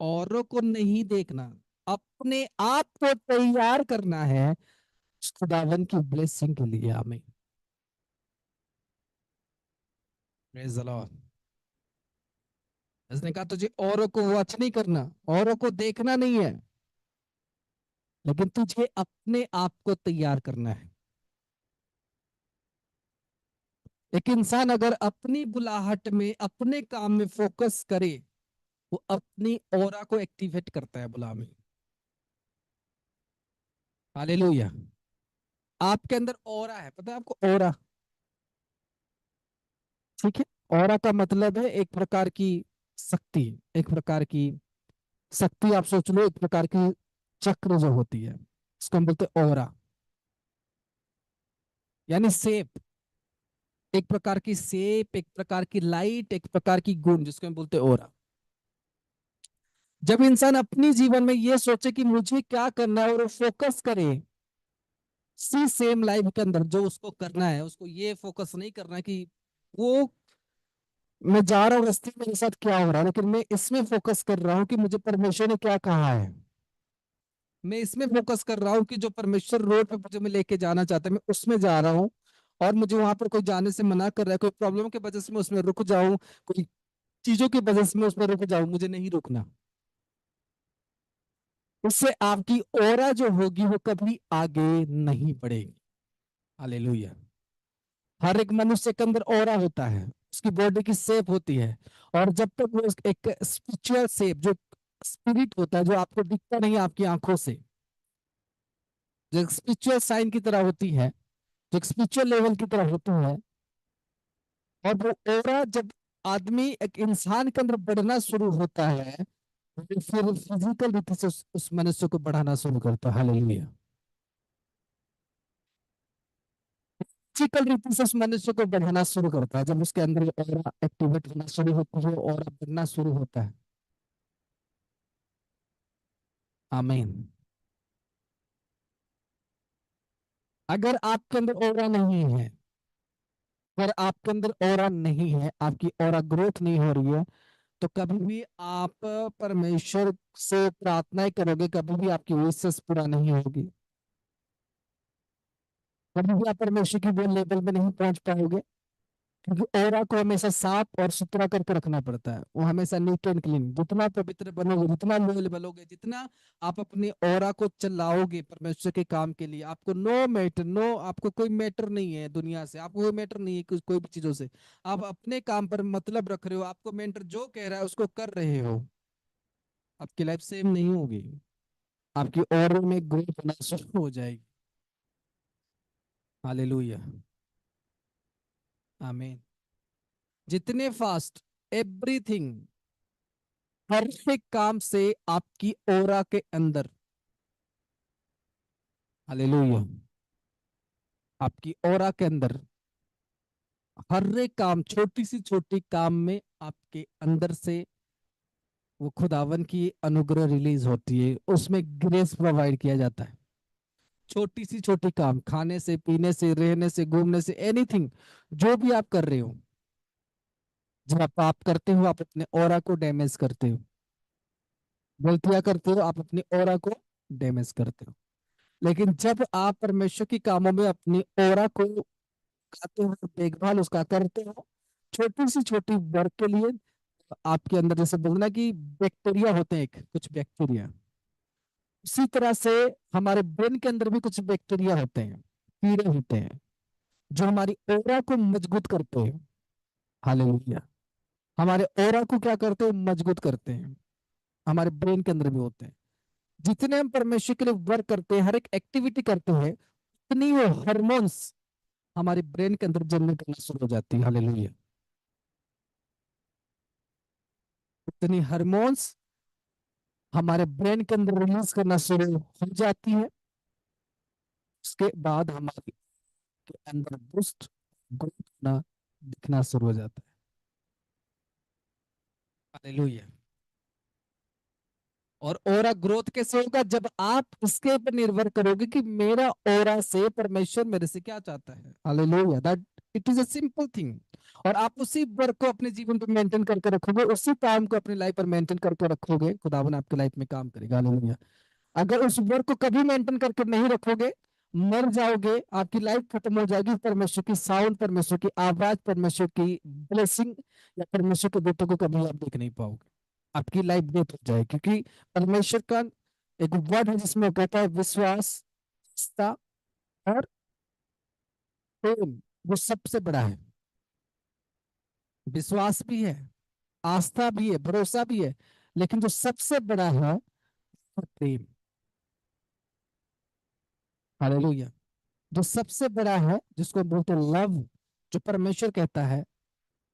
औरों को नहीं देखना, अपने आप को तैयार करना है उस खुदावन की ब्लेसिंग के लिए। आमीन। Praise the Lord. इसने कहा तुझे औरों को वॉच नहीं करना, औरों को देखना नहीं है, लेकिन तुझे अपने आप को तैयार करना है। एक इंसान अगर अपनी बुलाहट में, अपने काम में फोकस करे, वो अपनी ऑरा को एक्टिवेट करता है। बुला में, हालेलुया। आपके अंदर ऑरा है, पता है आपको ऑरा? ठीक है। ऑरा का मतलब है एक प्रकार की शक्ति, एक प्रकार की शक्ति, आप सोच लो एक प्रकार की चक्र जो होती है, उसको हम बोलते हैं ऑरा। यानी सेप, एक प्रकार की सेप, एक प्रकार की लाइट, एक प्रकार की गुण, जिसको हम बोलते हैं ऑरा। जब इंसान अपनी जीवन में ये सोचे कि मुझे क्या करना है, और वो फोकस करे सी सेम लाइफ के अंदर जो उसको करना है, उसको ये फोकस नहीं करना है कि वो, मैं जा रहा हूँ रास्ते में मेरे साथ क्या हो रहा है, लेकिन मैं इसमें फोकस कर रहा हूँ कि मुझे परमेश्वर ने क्या कहा है। मैं इसमें फोकस कर रहा हूँ कि जो परमेश्वर रोड पे मुझे मैं लेके जाना चाहता है, मैं उसमें जा रहा हूँ। और मुझे वहां पर कोई जाने से मना कर रहा है, कोई प्रॉब्लम की वजह से मैं उसमें रुक जाऊं, कोई चीजों की वजह से मैं उसमें रुक जाऊं, मुझे नहीं रुकना। उससे आपकी ओरा जो होगी वो कभी आगे नहीं बढ़ेगी। हालेलुया। हर एक मनुष्य के अंदर ऑरा होता है, उसकी बॉडी की शेप होती है। और जब तक वो एक स्पिरिचुअल शेप, जो स्पिरिट होता है, जो आपको दिखता नहीं आपकी आंखों से, जो स्पिरिचुअल साइन की तरह होती है, जो स्पिरिचुअल लेवल की तरह होती है, और वो ऑरा जब आदमी, एक इंसान के अंदर बढ़ना शुरू होता है, तो फिर फिजिकल रीति से उस मनुष्य को बढ़ाना शुरू करता है। हालेलुया। फिजिकल रीति से उस मनुष्य को बढ़ाना शुरू करता है, जब उसके अंदर ऑरा एक्टिवेट होना शुरू होती है, ऑरा बढ़ना शुरू होता है। आमीन। अगर आपके अंदर ऑरा नहीं है, अगर आपके अंदर ऑरा नहीं है, आपकी ऑरा ग्रोथ नहीं हो रही है, तो कभी भी आप परमेश्वर से प्रार्थनाएं करोगे, कभी भी आपकी विशेष पूरा नहीं होगी, कभी भी आप परमेश्वर की वो लेवल में नहीं पहुंच पाओगे। क्योंकि ऑरा को हमेशा साफ और सुथरा करके रखना पड़ता है, वो हमेशा नीट एंड क्लीन। जितना पवित्र बनोगे, जितना लोयल बनोगे, जितना आप अपनी ऑरा को चलाओगे परमेश्वर के काम के लिए, आपको नो मैटर, नो, आपको कोई मैटर नहीं है दुनिया से, आपको कोई मैटर नहीं है कोई भी चीजों से। आप अपने काम पर मतलब रख रहे हो, आपको मेंटर जो कह रहा है उसको कर रहे हो, आपकी लाइफ सेम नहीं होगी, आपकी ऑरा में ग्रोथ होना शुरू हो जाएगी। हालेलुया, आमीन। जितने फास्ट, एवरीथिंग, हर एक काम से आपकी ओरा के अंदर, हालेलुया, आपकी ओरा के अंदर हर एक काम, छोटी सी छोटी काम में आपके अंदर से वो खुदावन की अनुग्रह रिलीज होती है, उसमें ग्रेस प्रोवाइड किया जाता है। छोटी सी छोटी काम, खाने से, पीने से, रहने से, घूमने से, एनीथिंग, जो भी आप कर रहे हो, जब आप पाप करते हो आप अपने ओरा को डैमेज करते हो, गलतियां करते हो आप अपनी ओरा को डैमेज करते हो। लेकिन जब आप परमेश्वर की कामों में अपनी ओरा को खाते हो, देखभाल उसका करते हो, छोटी सी छोटी वर्क के लिए आपके अंदर, जैसे बोलना कि बैक्टीरिया होते हैं, एक कुछ बैक्टीरिया, उसी तरह से हमारे ब्रेन के अंदर भी कुछ बैक्टीरिया होते हैं, कीड़े होते हैं, जो हमारी ओरा को मजबूत करते हैं। हालेलुया, हमारे ओरा को क्या करते हैं, मजबूत करते हैं। हमारे ब्रेन के अंदर भी होते हैं। जितने हम परमेश्वर के लिए वर्क करते हैं, हर एक एक्टिविटी करते हैं, उतनी वो हार्मोन्स हमारे ब्रेन के अंदर जनरेट करना शुरू हो जाती है। हालेलुया, उतनी हार्मोन्स हमारे ब्रेन के अंदर रिलीज करना शुरू हो जाती है। उसके बाद हमारे के अंदर बूस्ट, ग्रोथ होना दिखना शुरू हो जाता है। हालेलुया। और ओरा ग्रोथ कैसे होगा, जब आप इसके ऊपर निर्भर करोगे कि मेरा ओरा से परमेश्वर मेरे से क्या चाहता है। Hallelujah, that it is a simple thing. और आप उसी वर्क को अपने जीवन पर मेंटेन करके रखोगे, उसी काम को अपनी लाइफ पर मेंटेन करके रखोगे, खुदावन आपकी लाइफ में काम करेगा। हालेलुया। अगर उस वर्क को कभी मेंटेन करके नहीं रखोगे, मर जाओगे, आपकी लाइफ खत्म हो जाएगी, परमेश्वर की साउंड, परमेश्वर की आवाज, परमेश्वर की ब्लेसिंग या परमेश्वर के बेटों को कभी आप देख नहीं पाओगे। आपकी लाइफ डेथ हो जाए, क्योंकि परमेश्वर का एक वर्ड है जिसमें कहता है विश्वास, आस्था और प्रेम, वो सबसे बड़ा है। विश्वास भी है, आस्था भी है, भरोसा भी है, लेकिन जो सबसे बड़ा है वो प्रेम। हालेलुया। जो सबसे बड़ा है, जिसको हम बोलते हैं लव, जो परमेश्वर कहता है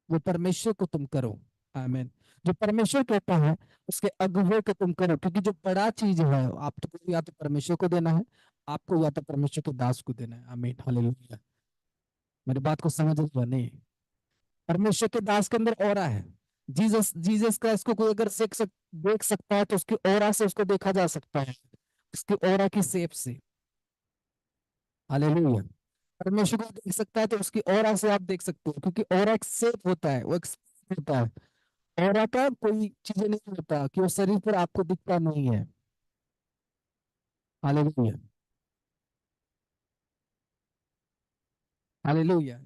वो परमेश्वर को तुम करो। आमीन। जो परमेश्वर कहता है उसके अगुवे को तुम करो, क्योंकि जो बड़ा चीज है आप तो या तो परमेश्वर को देना है, आपको या तो परमेश्वर के दास को देना है। आमीन, हालेलुया। मेरी बात को समझ रहे नहीं? परमेश्वर के दास के अंदर ऑरा है। जीसस जीसस क्राइस्ट को कोई अगर देख सकता है तो उसकी ऑरा से उसको देखा जा सकता है, उसकी ऑरा की शेप से। हालेलुया। परमेश्वर को देख सकता है तो उसकी ऑरा से आप देख सकते हो, क्योंकि ऑरा एक शेप होता है, वो एक shape होता है। ऑरा का कोई चीजें नहीं होता कि वो शरीर पर आपको दिखता नहीं है। Hallelujah, hallelujah.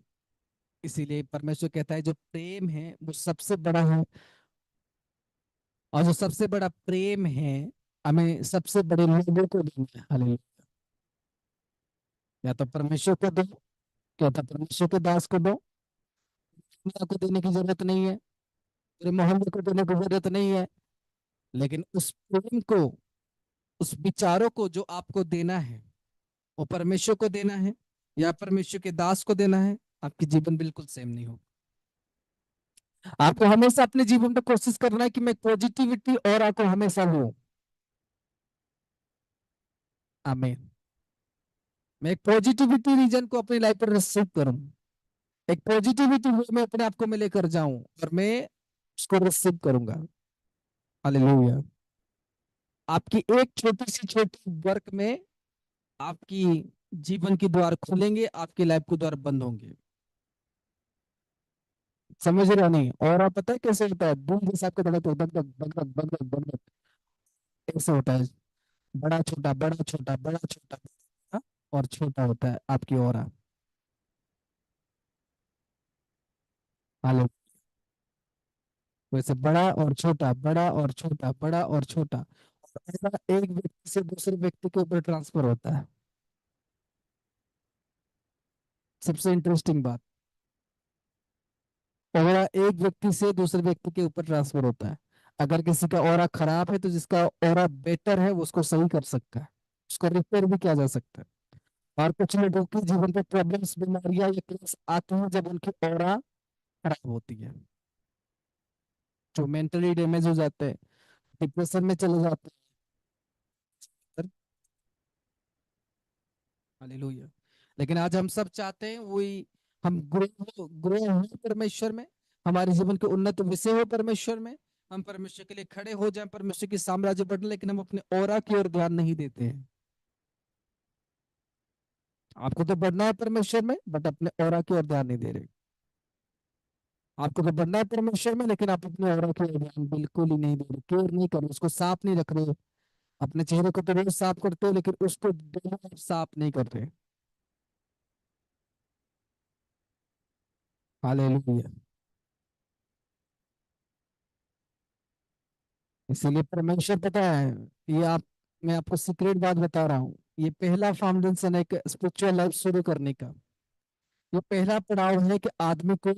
इसीलिए परमेश्वर कहता है जो प्रेम है वो सबसे बड़ा है, और जो सबसे बड़ा प्रेम है हमें सबसे बड़े लोगों को देना है। हालेलुया। या तो परमेश्वर को दो, क्या तो परमेश्वर के दास को दो, दुनिया को देने की जरूरत नहीं है, पूरे मोहल्ले को देने की जरूरत नहीं है। लेकिन उस प्रेम को, उस विचारों को जो आपको देना है, वो परमेश्वर को देना है या परमेश्वर के दास को देना है, आपकी जीवन बिल्कुल सेम नहीं हो। आपको हमेशा अपने जीवन में कोशिश करना है कि मैं पॉजिटिविटी और आपको हमेशा लूं। आमीन। मैं एक पॉजिटिविटी रीजन को अपनी लाइफ पर रिसीव करूं, एक पॉजिटिविटी में अपने आप को मैं लेकर जाऊं और मैं उसको रिसीव करूंगा। हालेलुया। आपकी एक छोटी सी छोटी वर्क में आपकी जीवन के द्वार खुलेंगे, आपकी लाइफ के द्वार बंद होंगे। समझ रहे हो नहीं? और आप पता है कैसे होता है? दिल जैसे आपका धड़क धक धक धक धक धक धक धक धक ऐसे होता है। बड़ा छोटा बड़ा छोटा बड़ा छोटा, हाँ? और छोटा होता है आपकी ऑरा। हालो। वैसे बड़ा और छोटा, बड़ा और छोटा, बड़ा और छोटा, और ऐसा एक व्यक्ति से दूसरे व्यक्ति के ऊपर ट्रांसफर होता है। सबसे इंटरेस्टिंग बात, ऑरा एक व्यक्ति से दूसरे व्यक्ति के ऊपर ट्रांसफर होता है। अगर किसी का ऑरा खराब है तो जिसका ऑरा बेटर है वो उसको सही कर सकता है, उसको रिपेयर भी किया जा सकता है। और कुछ लोगों के जीवन पे प्रॉब्लम्स, बीमारियां या क्लेश आती हैं जब उनकी ऑरा खराब होती है, जो मेंटली डैमेज हो जाते हैं, डिप्रेशन में चले जाते हैं। हालेलुया। लेकिन आज हम सब चाहते हैं वही, हम ग्रो हो परमेश्वर में, हमारे जीवन के उन्नत विषय हो परमेश्वर में, हम परमेश्वर के लिए खड़े हो जाएं, परमेश्वर की साम्राज्य बढ़ने, लेकिन हम अपने ऑरा की ओर ध्यान नहीं देते हैं। आपको तो बढ़ना है परमेश्वर में, बट अपने ऑरा की ओर ध्यान नहीं दे रहे। आपको तो बढ़ना है परमेश्वर में, लेकिन आप अपने ऑरा की ओर ध्यान बिल्कुल ही नहीं दे रहे, केयर नहीं कर रहे, उसको साफ नहीं रख रहे। अपने चेहरे को तो रोज साफ करते हो, लेकिन उसको डेली आप साफ नहीं कर रहे। हालेलुया। इसीलिए परमेश्वर, पता है, ये आप, मैं आपको सीक्रेट बात बता रहा हूँ, ये पहला फाउंडेशन है एक स्पिरिचुअल लाइफ शुरू करने का। ये पहला पड़ाव है कि आदमी को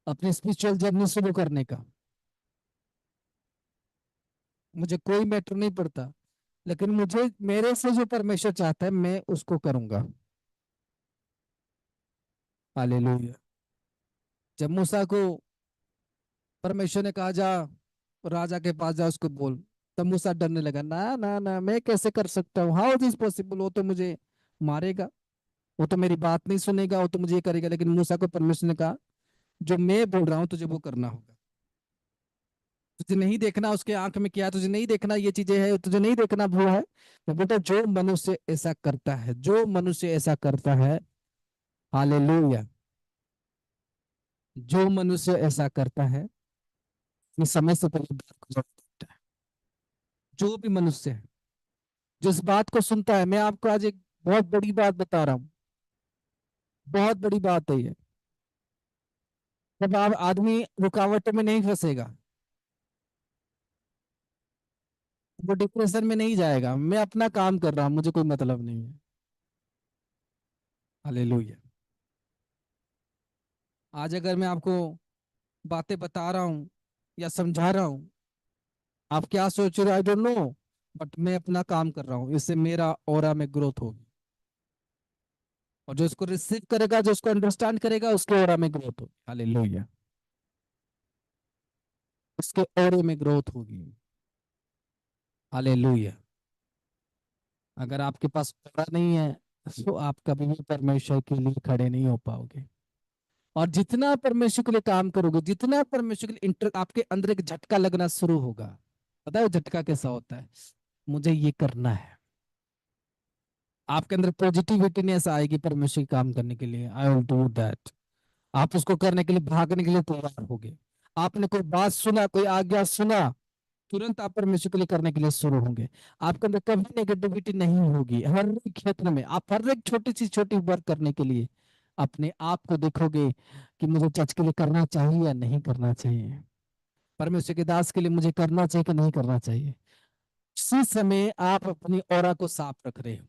अपनी स्पिरिचुअल जर्नी शुरू करने का। मुझे कोई मैटर नहीं पड़ता, लेकिन मुझे मेरे से जो परमेश्वर चाहता है मैं उसको करूंगा। हालेलुया। जब मूसा को परमेश्वर ने कहा जा राजा के पास जा उसको बोल, तब मूसा डरने लगा, ना ना ना, मैं कैसे कर सकता हूँ, हाउ दिस पॉसिबल, वो तो मुझे मारेगा, वो तो मेरी बात नहीं सुनेगा, वो तो मुझे ये करेगा। लेकिन मूसा को परमेश्वर ने कहा, जो मैं बोल रहा हूँ तुझे वो करना होगा। तुझे नहीं देखना उसके आंख में क्या है, तुझे नहीं देखना ये चीजें है, तुझे नहीं देखना वो है। तो बेटा जो मनुष्य ऐसा करता है, जो मनुष्य ऐसा करता है, हालेलुया, जो मनुष्य ऐसा करता है, ये समय से पहले बात को जवाब देता है। जो भी मनुष्य है जिस बात को सुनता है, मैं आपको आज एक बहुत बड़ी बात बता रहा हूँ, बहुत बड़ी बात है ये। जब आप आदमी रुकावटों में नहीं फंसेगा, वो डिप्रेशन में नहीं जाएगा, मैं अपना काम कर रहा हूँ, मुझे कोई मतलब नहीं है। हालेलुया। आज अगर मैं आपको बातें बता रहा हूँ या समझा रहा हूँ, आप क्या सोच रहे हो आई डोंट नो, बट मैं अपना काम कर रहा हूँ, इससे मेरा ऑरा में ग्रोथ होगी। और जो इसको रिसीव करेगा, जो इसको अंडरस्टैंड करेगा, उसके ऑरा में ग्रोथ होगी। हालेलुया। उसके ऑरे में ग्रोथ होगी। हालेलुया। अगर आपके पास ऑरा नहीं है तो आप कभी भी परमेश्वर के लिए खड़े नहीं हो पाओगे। और जितना परमेश्वर के लिए काम करोगे, जितना परमेश्वर के लिए आपके अंदर एक झटका लगना शुरू होगा। पता है वो झटका कैसा होता है? मुझे ये करना है। आपके अंदर पॉजिटिविटीनेस आएगी परमेश्वर के काम करने के लिए, आई विल डू दैट। आप उसको करने के लिए, भागने के लिए तैयार होगे। आपने कोई बात सुना, कोई आज्ञा सुना, तुरंत आप परमेश्वर के लिए करने के लिए शुरू होंगे। आपके अंदर कभी नेगेटिविटी नहीं होगी। हर एक क्षेत्र में आप हर एक छोटी सी छोटी वर्क करने के लिए अपने आप को देखोगे कि मुझे चर्च के लिए करना चाहिए या नहीं करना चाहिए, परमेश्वर के दास के लिए मुझे करना चाहिए कि नहीं करना चाहिए। उसी समय आप अपनी ऑरा को साफ रख रहे हो।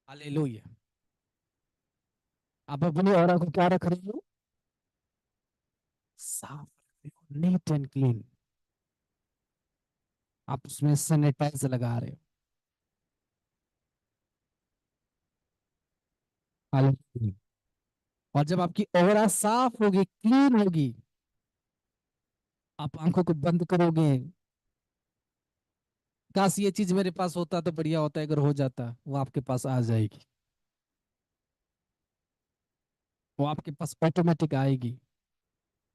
हालेलुया। आप अपनी ऑरा को क्या रख रहे हो? साफ रख रहे हो, नीट एंड क्लीन। आप उसमें सैनिटाइजर लगा रहे हो। हालेलुया। और जब आपकी ऑरा साफ होगी, क्लीन होगी, आप आंखों को बंद करोगे, काश ये चीज मेरे पास होता तो बढ़िया होता है, अगर हो जाता वो आपके पास आ जाएगी, वो आपके पास ऑटोमेटिक आएगी।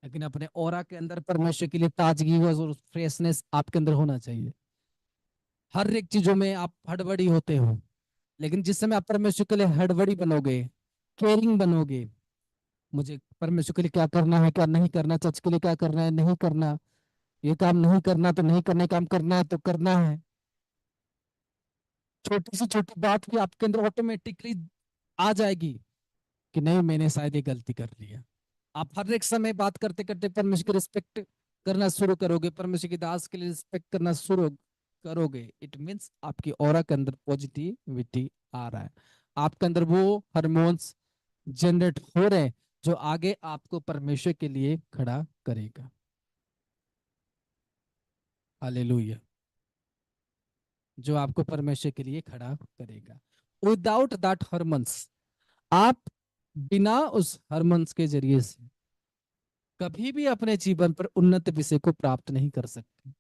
लेकिन अपने ऑरा के अंदर परमेश्वर के लिए ताजगी और फ्रेशनेस आपके अंदर होना चाहिए। हर एक चीजों में आप हड़बड़ी होते हो, लेकिन जिस समय आप परमेश्वर के लिए हड़बड़ी बनोगे, केयरिंग बनोगे, मुझे परमेश्वर के लिए क्या करना है, क्या नहीं करना, चर्च के लिए क्या करना है, नहीं करना, ये काम नहीं करना तो नहीं करना, काम करना है तो करना है। छोटी से छोटी बात भी आपके अंदर ऑटोमेटिकली आ जाएगी कि नहीं, मैंने शायद ये गलती कर लिया। आप हर एक समय बात करते करते परमेश्वर की रिस्पेक्ट करना शुरू करोगे, परमेश्वर की दास के लिए रिस्पेक्ट करना शुरू करोगे। इट मीन्स आपकी ऑरा के अंदर पॉजिटिविटी आ रहा है, आपके अंदर वो हार्मोन्स जनरेट हो रहे हैं जो आगे आपको परमेश्वर के लिए खड़ा करेगा। हालेलुया। जो आपको परमेश्वर के लिए खड़ा करेगा। विदाउट दैट हार्मोन्स, आप बिना उस हार्मोन्स के जरिए से कभी भी अपने जीवन पर उन्नत विषय को प्राप्त नहीं कर सकते।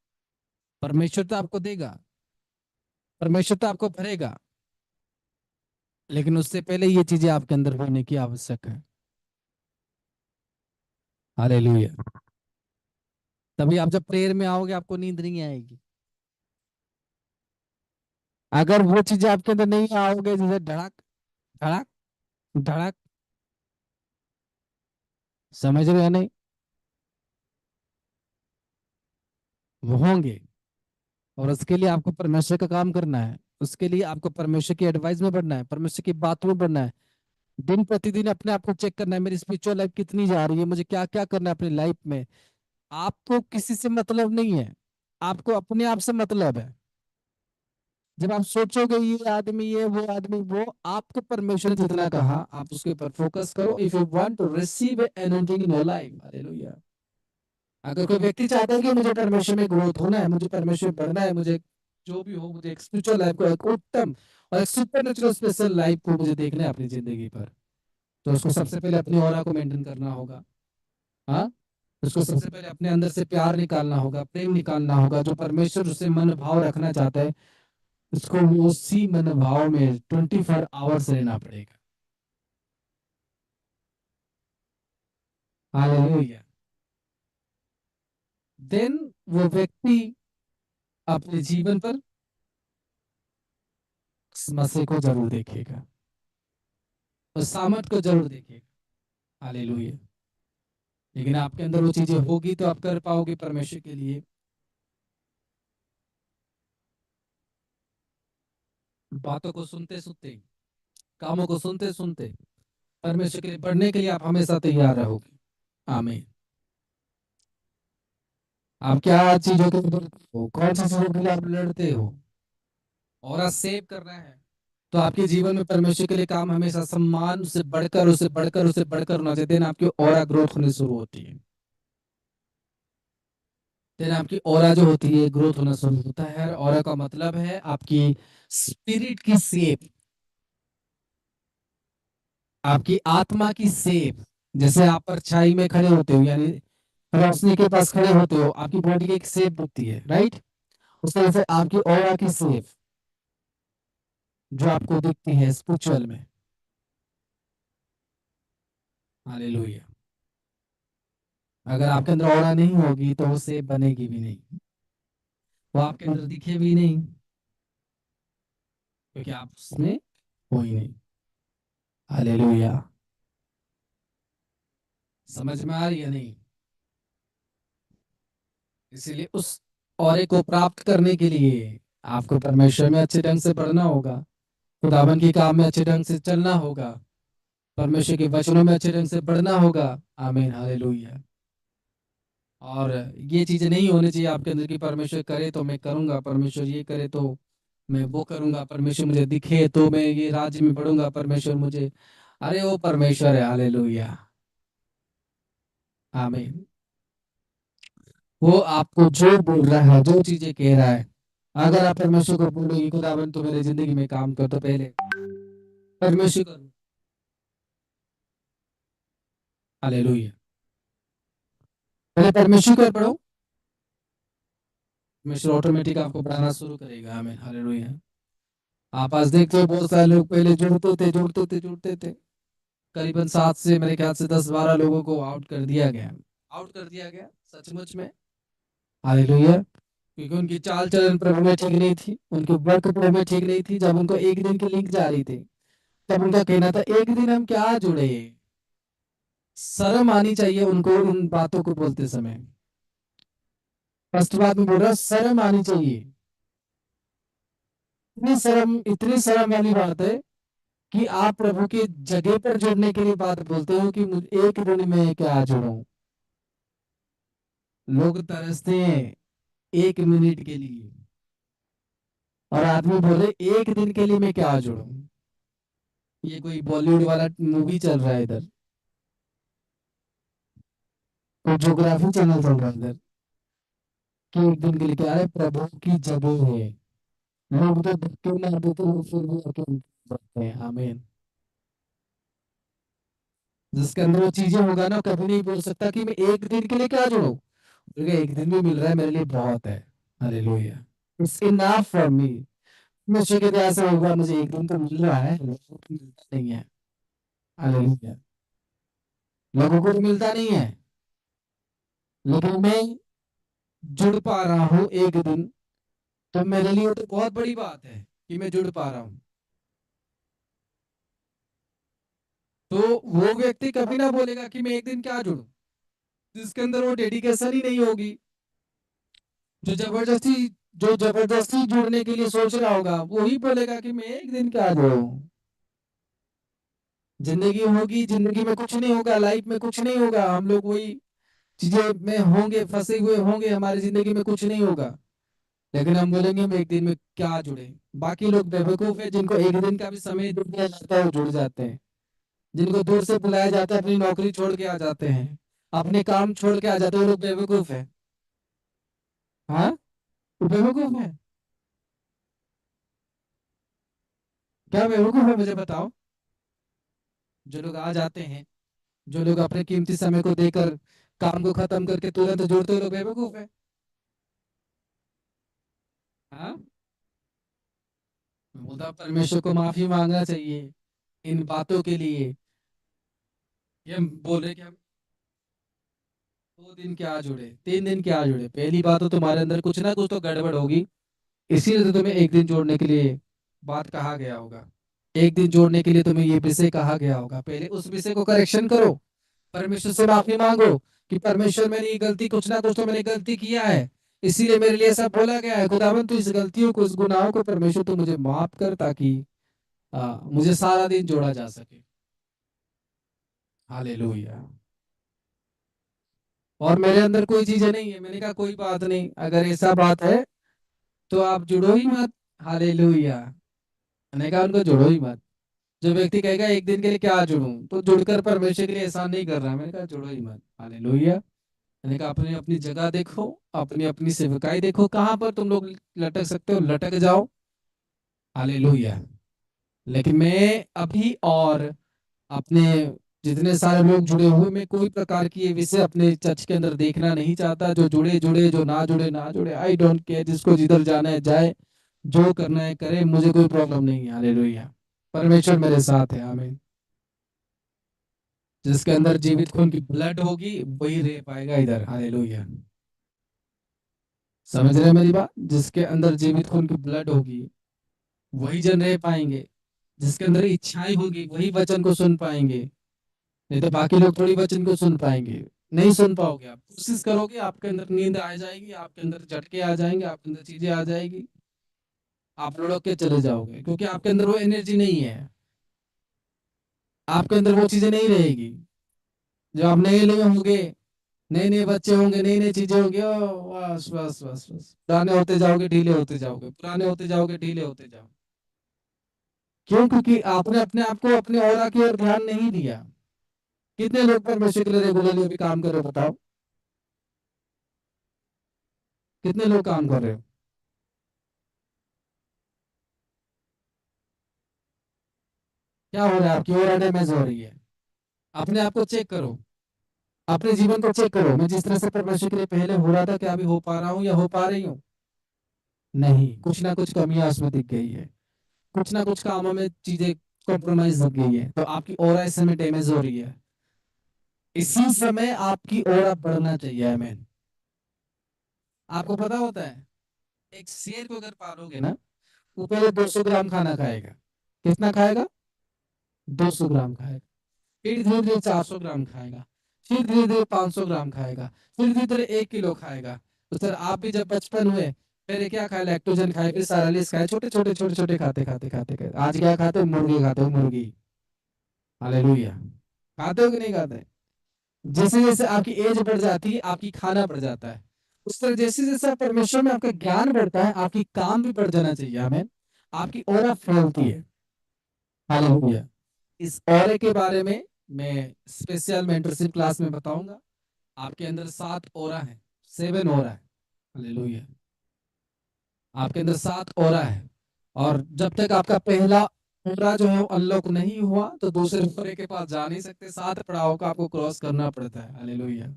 परमेश्वर तो आपको देगा, परमेश्वर तो आपको भरेगा, लेकिन उससे पहले ये चीजें आपके अंदर होने की आवश्यक है। हालेलुया। तभी आप जब प्रेयर में आओगे आपको नींद नहीं आएगी। अगर वो चीजें आपके अंदर नहीं आओगे, जैसे धड़क धड़क धड़क, समझ रहे हो या नहीं, वो होंगे। और उसके लिए आपको परमेश्वर का काम करना है, उसके लिए आपको परमेश्वर की एडवाइस में बढ़ना है, परमेश्वर की बातों में बढ़ना है। दिन प्रतिदिन अपने आप को चेक करना है, मेरी स्पिरिचुअल लाइफ कितनी जा रही है, मुझे क्या क्या करना है अपनी लाइफ में। आपको किसी से मतलब नहीं है, आपको अपने आप से मतलब है। जब आप सोचोगे ये आदमी, ये वो आदमी, वो आपको परमेश्वर ने जितना कहा आप उसके ऊपर फोकस करो। If you want to receive anointing in your life, hallelujah. अगर कोई व्यक्ति चाहता है कि मुझे परमेश्वर में ग्रोथ होना है, मुझे परमेश्वर में बढ़ना है, मुझे जो भी हो, मुझे एक स्पिरिचुअल लाइफ को, एक उत्तम और एक सुपरनेचुरल स्पेशल लाइफ को मुझे देखना है अपनी जिंदगी पर, तो उसको सबसे पहले अपनी ऑरा को मेंटेन करना होगा। हाँ, उसको सबसे पहले अपने अंदर से प्यार निकालना होगा, प्रेम निकालना होगा। जो परमेश्वर उससे मन भाव रखना चाहता है, उसको वो उसी मन भाव में 24 आवर्स रहना पड़ेगा। हालेलुया। देन वो व्यक्ति अपने जीवन पर समस्या को जरूर देखेगा, उस सामर्थ को जरूर देखेगा। हालेलुया। लेकिन आपके अंदर वो चीजें होगी तो आप कर पाओगे परमेश्वर के लिए। बातों को सुनते सुनते, कामों को सुनते सुनते परमेश्वर के लिए बढ़ने के लिए आप हमेशा तैयार रहोगे। आमीन। आप क्या चीजों के लिए लड़ते हो, कौन सी चीजों के लिए आप लड़ते हो, और सेव करना है तो आपके जीवन में परमेश्वर के लिए काम हमेशा सम्मान से बढ़कर, उसे बढ़कर, उसे बढ़कर होना चाहिए। देन आपकी ऑरा ग्रोथ होनी शुरू होती है। देन आपकी ऑरा जो होती है ग्रोथ होना शुरू होता है। ऑरा का मतलब है आपकी स्पिरिट की सेप, आपकी आत्मा की सेप। जैसे आप परछाई में खड़े होते हो, यानी रोशनी के पास खड़े होते हो, आपकी बॉडी की एक सेप होती है, राइट। उस तरह से आपकी ऑरा की सेप जो आपको दिखती है स्पिरिचुअल में। हालेलुया। अगर आपके अंदर ऑरा नहीं होगी तो वो सेप बनेगी भी नहीं, वो आपके अंदर दिखे भी नहीं, क्योंकि आप उसमें हो ही नहीं। हालेलुया। समझ में आ रही है नहीं? इसीलिए उस औरे को प्राप्त करने के लिए आपको परमेश्वर में अच्छे ढंग से पढ़ना होगा, खुदावन के काम में अच्छे ढंग से चलना होगा, परमेश्वर के वचनों में अच्छे ढंग से पढ़ना होगा। आमीन। हालेलुया। और ये चीजें नहीं होनी चाहिए आपके अंदर कि परमेश्वर करे तो मैं करूंगा, परमेश्वर ये करे तो मैं वो करूंगा, परमेश्वर मुझे दिखे तो मैं ये राज्य में बढ़ूंगा, परमेश्वर मुझे, अरे वो परमेश्वर है। हालेलुया। आमीन। वो आपको जो बोल रहा है, जो चीजें कह रहा है, अगर आप परमेश्वर को बोलोगे खुदावन तो मेरे जिंदगी में काम कर, तो पहले परमेश्वर करो। हालेलुया। पहले परमेश्वर को पढ़ो, परमेश्वर ऑटोमेटिक आपको पढ़ाना शुरू करेगा। आमीन। हालेलुया। आप आज देखते हो बहुत सारे लोग पहले जुड़ते थे, करीबन 7 से मेरे ख्याल से 10-12 लोगों को आउट कर दिया गया, आउट कर दिया गया सचमुच में। हालेलुया। क्योंकि उनकी चाल चलन प्रभु में ठीक नहीं थी, उनकी वर्क प्रभु में ठीक नहीं थी। जब उनको एक दिन की लिंक जा रही थी, तब उनका कहना था एक दिन हम क्या जुड़े, शर्म आनी चाहिए उनको इन बातों को बोलते समय। फर्स्ट बात में बोल रहा हूं, शर्म आनी चाहिए। इतनी शर्म वाली बात है कि आप प्रभु की जगह पर जुड़ने के लिए बात बोलते हो कि एक दिन में क्या जुड़ूं। लोग तरसते हैं 1 मिनट के लिए, और आदमी बोले 1 दिन के लिए मैं क्या जुड़ूं। ये कोई बॉलीवुड वाला मूवी चल रहा है इधर, कोई ज्योग्राफी चैनल चल रहा है इधर, कि 1 दिन के लिए क्या है, प्रभु की जगह है। लोग तो धक्के मार देते हैं, फिर भी आके उनको बोलते हैं आमीन। जिसके अंदर वो चीजें होगा ना, कभी नहीं बोल सकता कि मैं 1 दिन के लिए क्या जुड़ूं। बोलेगा 1 दिन भी मिल रहा है मेरे लिए बहुत है। Hallelujah, it's enough for me. मुझे कहते ऐसा होगा, मुझे 1 दिन तो मिल रहा है, लोगों को मिलता नहीं है। हालेलुया, लोगों को तो मिलता नहीं है, लेकिन मैं जुड़ पा रहा हूँ 1 दिन, तो मेरे लिए तो बहुत बड़ी बात है कि मैं जुड़ पा रहा हूँ। तो वो व्यक्ति कभी ना बोलेगा कि मैं 1 दिन क्या जुड़ूं, जिसके अंदर वो डेडिकेशन ही नहीं होगी। जो जबरदस्ती जो जबरदस्ती जुड़ने के लिए सोच रहा होगा, वो ही बोलेगा कि मैं 1 दिन क्या जुड़ूं। जिंदगी होगी, जिंदगी में कुछ नहीं होगा, लाइफ में कुछ नहीं होगा, हम लोग वही चीजें में होंगे, फंसे हुए होंगे, हमारी जिंदगी में कुछ नहीं होगा। लेकिन हम बोलेंगे हम 1 दिन में क्या जुड़े। बाकी लोग बेवकूफ है, जिनको 1 दिन का भी समय दे दिया जाता है वो जुड़ जाते हैं। जिनको दूर से बुलाया जाता है, अपनी नौकरी छोड़ के आ जाते हैं, अपने काम छोड़ के आ जाते हैं, वो लोग बेवकूफ है। हाँ, वो बेवकूफ है। क्या बेवकूफ है, मुझे बताओ। जो लोग आ जाते हैं, जो लोग अपने कीमती समय को देकर काम को खत्म करके तुरंत जुड़ते हुए, लोग बेवकूफ है। हाँ, मैं बोलता हूं, परमेश्वर को माफी मांगना चाहिए इन बातों के लिए। ये हम बोल रहे कि हम 2 दिन क्या जुड़े, 3 दिन क्या जुड़े। पहली बात तो तुम्हारे अंदर कुछ ना कुछ तो गड़बड़ होगी, इसीलिए तो तुम्हें 1 दिन जोड़ने के लिए बात कहा गया होगा। 1 दिन जोड़ने के लिए तुम्हें ये विषय कहा गया होगा, पहले उस विषय को करेक्शन करो। परमेश्वर से माफी मांगो कि परमेश्वर मैंने ये गलती, कुछ ना कुछ तो मैंने गलती किया है, इसीलिए मेरे लिए सब बोला गया है। खुदावन तू इस गलतियों को, इस गुनाहों को परमेश्वर तू मुझे माफ कर, ताकि मुझे सारा दिन जोड़ा जा सके। हालेलुया। और मेरे अंदर कोई चीजें नहीं है, मैंने कहा कोई बात नहीं, अगर ऐसा बात है तो आप जुड़ो ही मत। हालेलुया, मैंने कहा उनको जुड़ो ही मत। जो व्यक्ति कहेगा 1 दिन के लिए क्या जुड़ूं, तो जुड़कर परमेश्वर के लिए एहसान नहीं कर रहा, मैंने कहा जुड़ो ही मत। हालेलुया। मैंने कहा अपनी अपनी जगह देखो, अपनी अपनी सेवकाई देखो, कहाँ पर तुम लोग लटक सकते हो लटक जाओ। हालेलुया। लेकिन मैं अभी और अपने जितने सारे लोग जुड़े हुए, मैं कोई प्रकार की ये विषय अपने चर्च के अंदर देखना नहीं चाहता। जो जुड़े जुड़े, जो ना जुड़े ना जुड़े, आई डोंट केयर। जिसको जिधर जाना है जाए, जो करना है करे, मुझे कोई प्रॉब्लम नहीं है। हालेलुया, परमेश्वर मेरे साथ है। आमीन। जिसके अंदर जीवित खून की ब्लड होगी, वही रह पाएगा इधर। हालेलुया, समझ रहे हैं मेरी बात। जिसके अंदर जीवित खून की ब्लड होगी, वही जन रह पाएंगे। जिसके अंदर इच्छाएं होगी, वही वचन को सुन पाएंगे। नहीं तो बाकी लोग थोड़ी वचन को सुन पाएंगे। नहीं सुन पाओगे। आप कोशिश करोगे, आपके अंदर नींद आ जाएगी, आपके अंदर झटके आ जाएंगे, आपके अंदर चीजें आ जाएगी, आप लुढ़क के चले जाओगे, क्योंकि आपके अंदर वो एनर्जी नहीं है, आपके अंदर वो चीजें नहीं रहेगी। जब आप नए नए होंगे, नए नए बच्चे होंगे, नई नई चीजें होंगी, ओ बस बस बस बस, पुराने होते जाओगे ढीले होते जाओगे, पुराने होते जाओगे ढीले होते जाओगे। क्यों? क्योंकि आपने अपने आप को अपने ऑरा की ओर ध्यान नहीं दिया। कितने लोग परमेश्वर के लिए रेगुलरली अभी काम कर रहे हो, बताओ। कितने लोग काम कर रहे हो? क्या हो रहा है? आपकी ओरा डैमेज हो रही है। अपने आप को चेक करो, अपने जीवन को चेक करो। मैं जिस तरह से परमेश्वर के लिए पहले हो रहा था, क्या अभी हो पा रहा हूँ या हो पा रही हूँ? नहीं, कुछ ना कुछ कमियां उसमें दिख गई है, कुछ ना कुछ कामों में चीजें कॉम्प्रोमाइज हो गई है, तो आपकी ओरा इस समय डैमेज हो रही है। इसी समय आपकी ओरा बढ़ना चाहिए। आमीन। आपको पता होता है, एक शेर को अगर पालोगे ना, वो पहले 200 ग्राम खाना खाएगा। कितना खाएगा? 200 ग्राम खाएगा। फिर धीरे धीरे 400 ग्राम खाएगा, फिर धीरे धीरे 500 ग्राम खाएगा, फिर धीरे धीरे 1 किलो खाएगा। तो सर आप भी जब बचपन हुए पहले क्या खाए, लैक्टोजन खाए, फिर सारालिस खाए, छोटे छोटे छोटे छोटे खाते खाते खाते खाते आज क्या खाते हो, मुर्गी खाते हो, मुर्गी। हालेलुया। खाते हो कि नहीं खाते? जैसे जैसे आपकी एज बढ़ जाती है आपकी खाना बढ़ जाता है, उस तरह जैसे जैसे परमेश्वर में आपका ज्ञान बढ़ता है आपकी काम भी बढ़ जाना चाहिए। हमें आपकी ऑरा फैलती है। हालेलुया। इस ऑरे के बारे में मैं स्पेशल मेंटरशिप क्लास में बताऊंगा। आपके अंदर 7 ऑरा है, 7 ऑरा है। हालेलुया। आपके अंदर 7 ऑरा है, और जब तक आपका पहला ऑरा जो है वो अनलॉक नहीं हुआ तो दूसरे ऑरे के पास जा नहीं सकते। 7 पड़ाव का आपको क्रॉस करना पड़ता है। हालेलुया।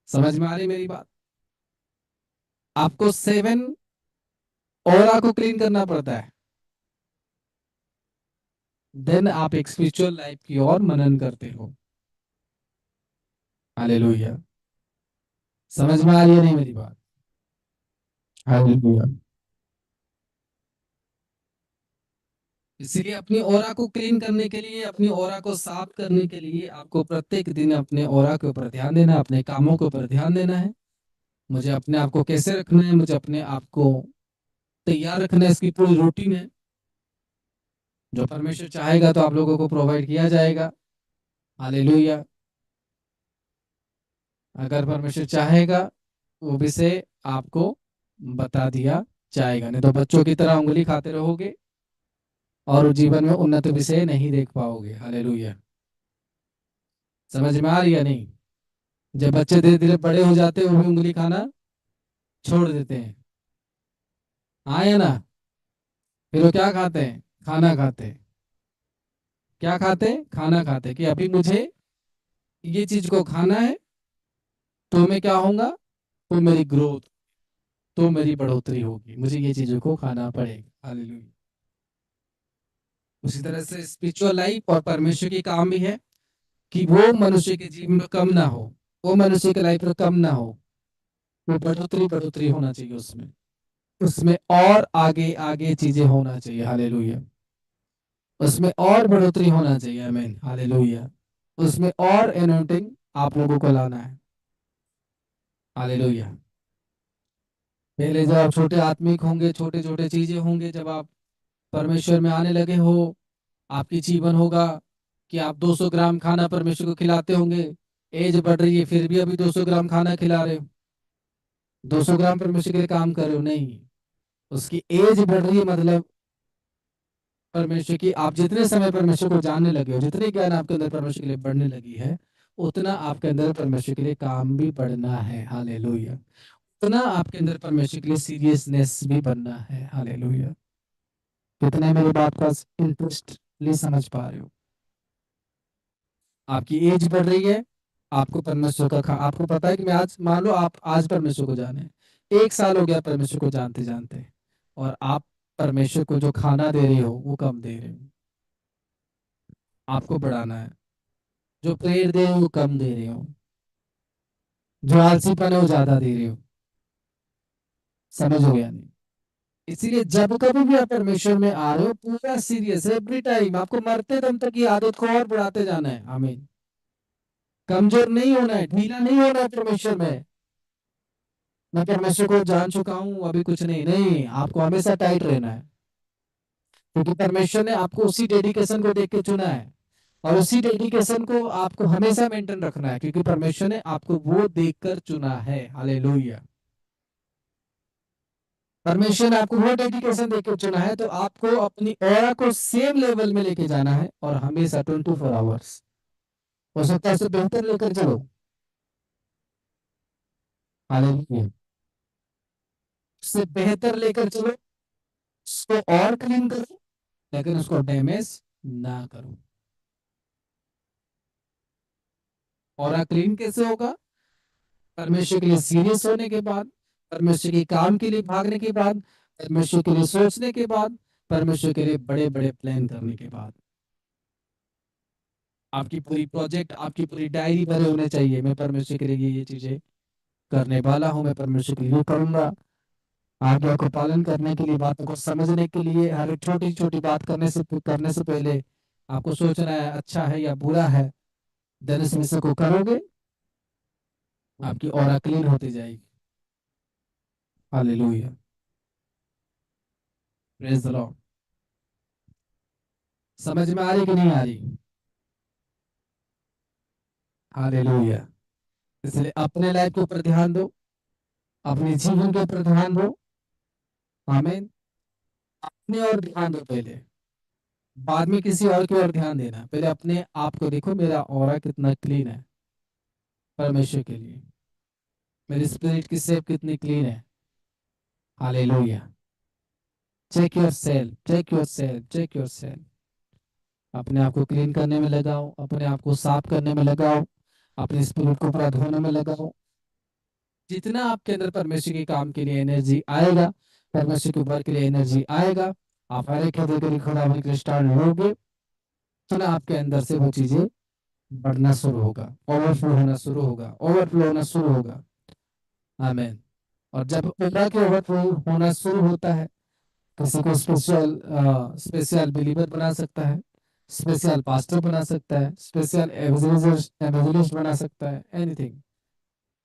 समझ में आ रही मेरी बात? आपको 7 ऑरा को क्लीन करना पड़ता है, देन आप एक स्पिरिचुअल लाइफ की ओर मनन करते हो। हालेलुया। समझ में आ रही है नहीं मेरी बात? हालेलुया। इसीलिए अपनी ऑरा को क्लीन करने के लिए, अपनी ऑरा को साफ करने के लिए आपको प्रत्येक दिन अपने ऑरा के ऊपर ध्यान देना है, अपने कामों के ऊपर ध्यान देना है। मुझे अपने आप को कैसे रखना है, मुझे अपने आप को तैयार रखना है, इसकी पूरी रूटीन है। जो परमेश्वर चाहेगा तो आप लोगों को प्रोवाइड किया जाएगा। हालेलुया। अगर परमेश्वर चाहेगा वो विषय आपको बता दिया जाएगा, नहीं तो बच्चों की तरह उंगली खाते रहोगे और जीवन में उन्नत विषय नहीं देख पाओगे। हालेलुया। समझ में आ रही है नहीं? जब बच्चे धीरे धीरे बड़े हो जाते हैं वो भी उंगली खाना छोड़ देते हैं। हाँ या ना? फिर वो क्या खाते हैं? खाना खाते हैं। क्या खाते हैं? खाना खाते हैं, कि अभी मुझे ये चीज को खाना है तो मैं क्या होऊंगा, तो मेरी ग्रोथ, तो मेरी बढ़ोतरी होगी, मुझे ये चीजों को खाना पड़ेगा। हालेलुया। उसी तरह से स्पिरिचुअल लाइफ और परमेश्वर की काम भी है कि वो मनुष्य के जीवन में कम ना हो, वो मनुष्य के लाइफ में कम ना हो, वो बढ़ोतरी बढ़ोतरी होना चाहिए उसमें, उसमें और आगे आगे चीजें होना चाहिए। हालेलुया। उसमें और बढ़ोतरी होना चाहिए। आमीन। हालेलुया। उसमें और एनोटिंग आप लोगों को लाना है। हालेलुया। पहले जब आप छोटे आत्मिक होंगे, छोटे छोटे चीजें होंगे, जब आप परमेश्वर में आने लगे हो, आपकी जीवन होगा कि आप 200 ग्राम खाना परमेश्वर को खिलाते होंगे। एज बढ़ रही है फिर भी अभी 200 ग्राम खाना खिला रहे हो, 200 ग्राम परमेश्वर के लिए काम कर रहे हो? नहीं, उसकी एज बढ़ रही है, मतलब परमेश्वर की, आप जितने समय परमेश्वर को जानने लगे हो, जितने ज्ञान आपके अंदर परमेश्वर के लिए बढ़ने लगी है, उतना आपके अंदर परमेश्वर के लिए काम भी बढ़ना है। हालेलुया। उतना आपके अंदर परमेश्वर के लिए सीरियसनेस भी बनना है। हालेलुया। कितने मेरी बात का इंटरेस्टली समझ पा रहे हो? आपकी एज बढ़ रही है, आपको परमेश्वर का आपको पता है कि मैं आज, मान लो आप आज परमेश्वर को जाने, 1 साल हो गया परमेश्वर को जानते जानते, और आप परमेश्वर को जो खाना दे रहे हो वो कम दे रहे हो। आपको बढ़ाना है। जो प्रेयर दे रहे हो वो कम दे रहे हो, जो आलसीपन है वो ज्यादा दे रहे हो। समझ हो गया नहीं? इसीलिए जब कभी भी आप परमेश्वर में आ रहे हो पूरा सीरियस, एवरी टाइम आपको मरते दम तक ये आदत को और बढ़ाते जाना है। आमीन। कमजोर नहीं होना है, ढीला नहीं होना है परमेश्वर में। मैं परमेश्वर को जान चुका हूँ अभी कुछ नहीं, नहीं, आपको हमेशा टाइट रहना है, क्योंकि परमेश्वर ने आपको उसी डेडिकेशन को देख के चुना है, और उसी डेडिकेशन को आपको हमेशा मेंटेन रखना है, क्योंकि परमेश्वर ने आपको वो देखकर चुना है। हालेलुया। परमेश्वर ने आपको वो डेडिकेशन देकर चुना है, तो आपको अपनी ऑरा को सेम लेवल में लेके जाना है, और हमेशा 24 आवर्स, हो सकता है उससे बेहतर लेकर चलो। हालेलुया। उससे बेहतर लेकर चलो, उसको और क्लीन करो, लेकिन उसको डैमेज ना करो। ऑरा क्लीन कैसे होगा? परमेश्वर के लिए सीरियस होने के बाद, परमेश्वर के काम के लिए भागने के बाद, परमेश्वर के लिए सोचने के बाद, परमेश्वर के लिए बड़े बड़े प्लान करने के बाद। आपकी पूरी प्रोजेक्ट, आपकी पूरी डायरी भरे होने चाहिए, मैं परमेश्वर के लिए ये चीजें करने वाला हूँ, मैं परमेश्वर के लिए करूंगा। आज्ञा को पालन करने के लिए, बातों को समझने के लिए, हर एक छोटी छोटी बात करने से पहले आपको सोचना है अच्छा है या बुरा है, देन इस मिशन को करोगे, आपकी ऑरा क्लीन होती जाएगी। Hallelujah, praise the Lord. समझ में आ रही कि नहीं आ रही? हालेलुया। इसलिए अपने लाइफ के ऊपर ध्यान दो, अपने जीवन के ऊपर ध्यान दो। आमीन। अपने और ध्यान दो पहले, बाद में किसी और की ओर ध्यान देना। पहले अपने आप को देखो, मेरा ऑरा कितना क्लीन है परमेश्वर के लिए, मेरी स्पिरिट की सेफ कितनी क्लीन है। Hallelujah. Check yourself, check yourself, check yourself. अपने आप को क्लीन करने में लगाओ, अपने आप को साफ करने में लगाओ, अपने स्पिरिट को पूरा धोने में लगाओ। जितना आपके अंदर परमेश्वर के काम के लिए एनर्जी आएगा, परमेश्वर के ऊपर के लिए एनर्जी आएगा, आप हर एक हृदय के लिए खुदा के लिए स्टार्ट लोगे, तो ना आपके अंदर से वो चीजें बढ़ना शुरू होगा, ओवरफ्लो होना शुरू होगा, ओवरफ्लो होना शुरू होगा। आमीन। और जब ओरा के ओवरफ्लो होना शुरू होता है, किसी को स्पेशल स्पेशल बिलीवर बना सकता है, स्पेशल पास्टर बना सकता है, स्पेशल एवेंजलिस्ट बना सकता है, एनीथिंग।